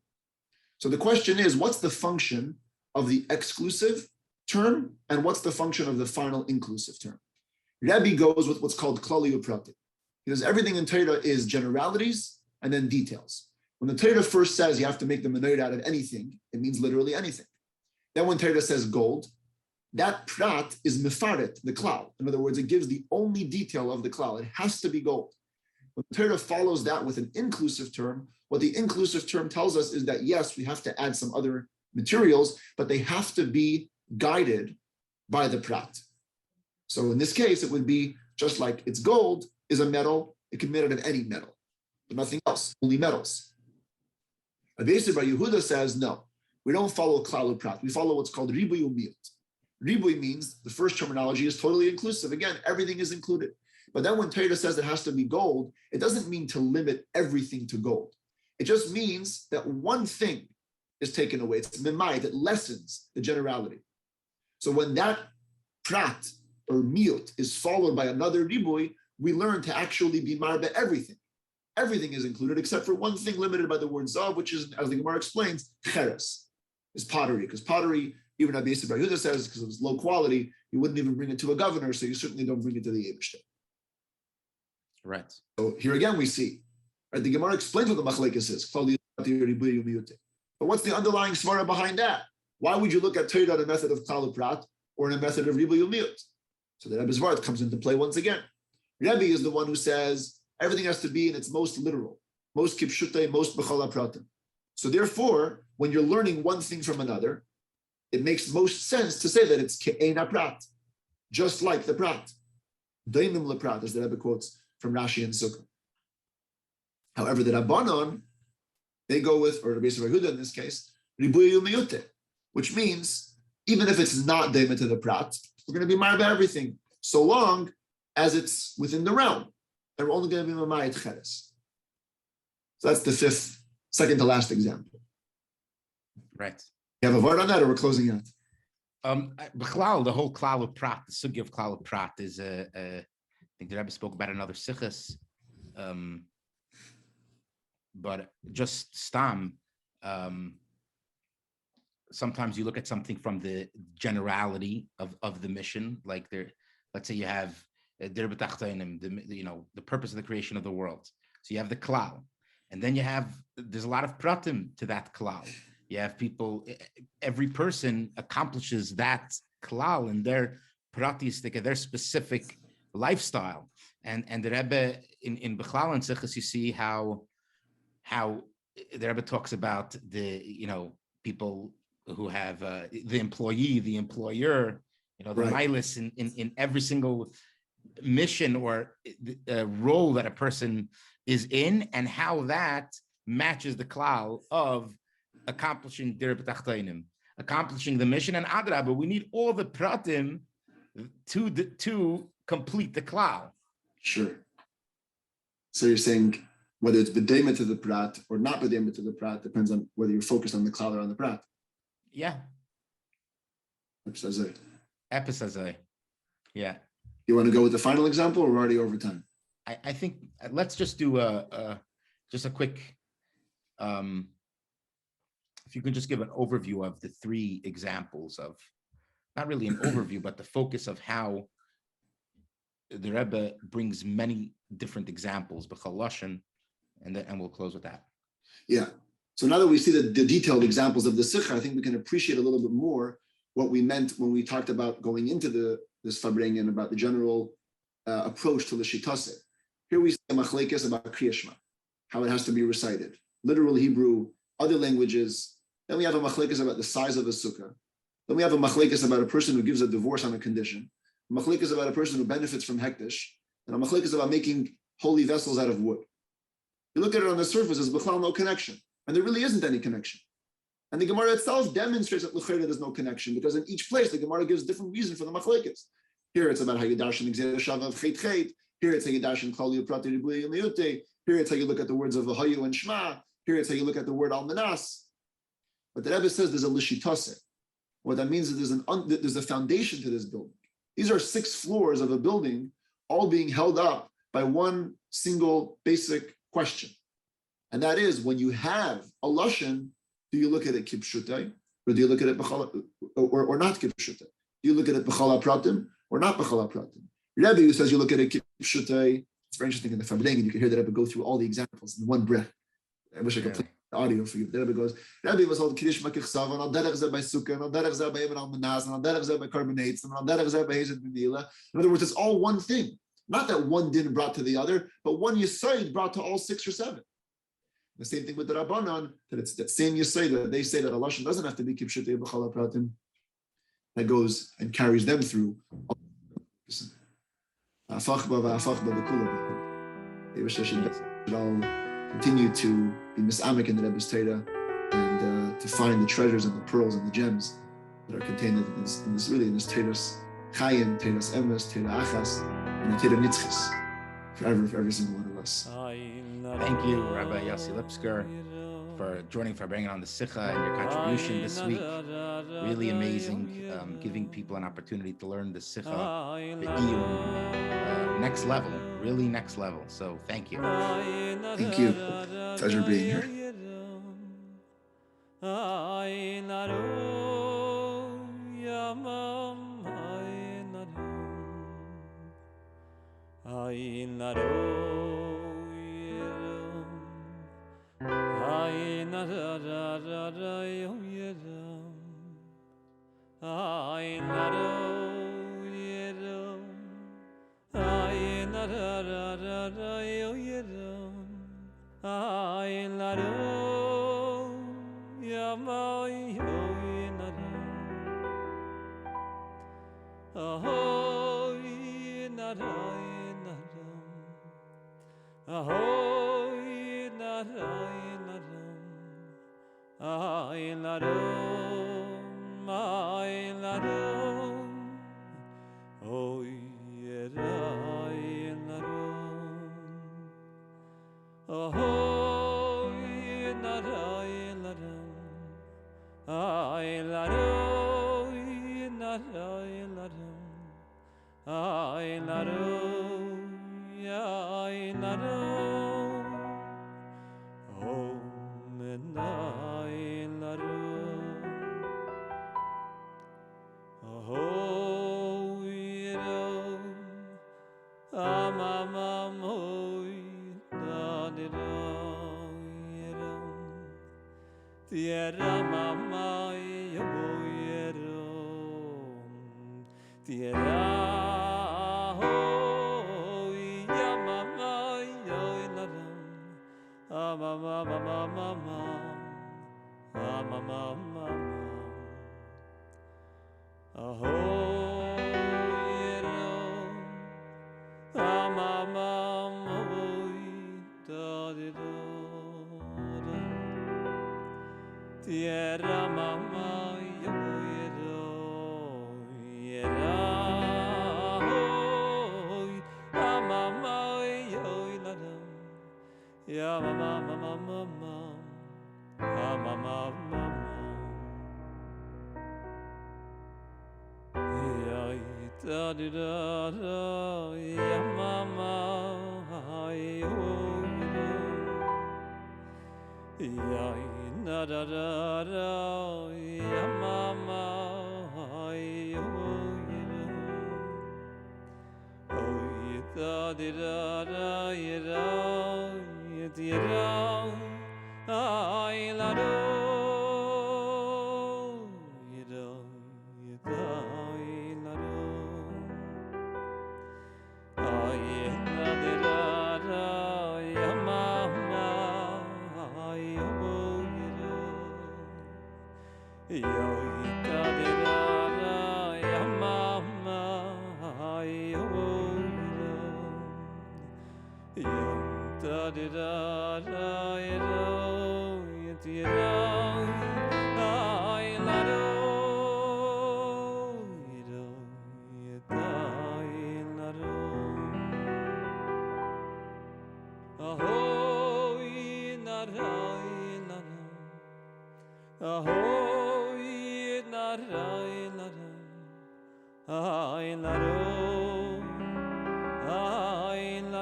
So the question is, what's the function of the exclusive term and what's the function of the final inclusive term? Rebbe goes with what's called klali uprati, because everything in Torah is generalities and then details. When the Torah first says you have to make the menorah out of anything, it means literally anything. Then when Torah says gold, that prat is mefaret, the klal. In other words, it gives the only detail of the klal. It has to be gold. When Torah follows that with an inclusive term, what the inclusive term tells us is that yes, we have to add some other materials, but they have to be guided by the prat. So in this case, it would be just like it's gold is a metal, it can be made out of any metal, but nothing else, only metals. Rabbi Yehuda says, no, we don't follow klal prat. We follow what's called ribui u'miut. Ribui means the first terminology is totally inclusive. Again, everything is included. But then when Torah says it has to be gold, it doesn't mean to limit everything to gold. It just means that one thing is taken away. It's mimai, that lessens the generality. So when that prat or miut is followed by another ribui, we learn to actually be marbe everything. Everything is included except for one thing limited by the word zav, which is, as the Gemara explains, cheres, is pottery. Because pottery, even Rabbi Yehuda says, because it was low quality, you wouldn't even bring it to a governor, so you certainly don't bring it to the Eibishter. Right. So here again we see, right, the Gemara explains what the machlekes is. But what's the underlying svara behind that? Why would you look at Torah in a method of klal prat or in a method of ribui u'miut? So the Rebbe's word comes into play once again. Rebbe is the one who says everything has to be in its most literal, most kipshutei, most b'chol pratim. So therefore, when you're learning one thing from another, it makes most sense to say that it's ke'ein prat, just like the prat. Daimim leprat, as the Rebbe quotes from Rashi and Sukkah. However, the Rabbanon, they go with, or Rabbi Yehuda in this case, ribui u'miute, which means even if it's not daimim to the prat, we're going to be marba everything, so long as it's within the realm. And we're only going to be mamayit cheres. So that's the second to last example. Right. You have a word on that, or we're closing out? The whole klal of prat, the sugi of klal of prat is I think the Rebbe spoke about another sichas, but just stam. Sometimes you look at something from the generality of the mission, like there. Let's say you have the purpose of the creation of the world. So you have the klal, and then there's a lot of pratim to that klal. You have people, every person accomplishes that klal in their pratistic, their specific lifestyle. And the Rebbe in Bechlal and Sichas, you see how the Rebbe talks about the people who have the employee, the employer, The milas in every single mission or role that a person is in, and how that matches the klal of accomplishing dir b'tachtainim, accomplishing the mission. And adrabah, we need all the pratim to complete the klal. Sure. So you're saying whether it's bedema to the prat or not bedema to the prat depends on whether you're focused on the klal or on the prat. Yeah. Episazai. Yeah. You want to go with the final example, or we're already over time? I think let's just do just a quick. If you can just give an overview of the three examples of, not really an overview, but the focus of how the Rebbe brings many different examples, b'chaloshin, and we'll close with that. Yeah. So now that we see the detailed examples of the sikha, I think we can appreciate a little bit more what we meant when we talked about going into this farbrengen, about the general approach to the shitase. Here we see a machlekes about kriyashma, how it has to be recited. Literal Hebrew, other languages. Then we have a machlekes about the size of a sukkah. Then we have a machlekes about a person who gives a divorce on a condition. A machlekes about a person who benefits from hektish. And a machlekes about making holy vessels out of wood. You look at it on the surface, there's b'chlal no connection. And there really isn't any connection. And the Gemara itself demonstrates that l'chayra there's no connection, because in each place the Gemara gives different reason for the machlekes. Here it's about how you darshan exer shavav chet chet. Here it's how you darshan klali uprati ribui yomiyute. Here it's how you look at the words of Hayu and Shema. Here it's how you look at the word almanas. But the Rebbe says there's a lishitase. What that means is there's a foundation to this building. These are 6 floors of a building, all being held up by one single basic question. And that is, when you have a lashon, do you look at it kipshutai, or do you look at it or not kipshutai? Do you look at it b'chala pratim or not b'chala pratim? Rebbe, who says you look at it kipshutai, it's very interesting in the Farbrengen, you can hear the Rebbe go through all the examples in one breath. I wish I could play the audio for you. The Rebbe goes, Rebbe was called Kiddush Makich and al derech zeh by Sukkah, and al derech zeh by Eben al Manaz, and al derech zeh by Carbonates, and al derech zeh by Hezed B'Mila. In other words, it's all one thing. Not that one din brought to the other, but one Yossi brought to all 6 or 7. The same thing with the Rabbanan, that it's that same Yossi that they say that a lashon doesn't have to be kipshutei b'chala pratim, that goes and carries them through. Maybe should all continue to be misamek in the Rebbe's Torah, and to find the treasures and the pearls and the gems that are contained in this Torah's Chayim, Torah's Emes, Torah Achas, and the Torah Nitzchis forever for every single one of us. Thank you, Rabbi Yossi Lipskier, for joining, for bringing on the Sikha and your contribution this week. Really amazing, giving people an opportunity to learn the Sikha, the Iyun, next level, really next level. So thank you. Thank you. Pleasure being here. Oh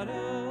I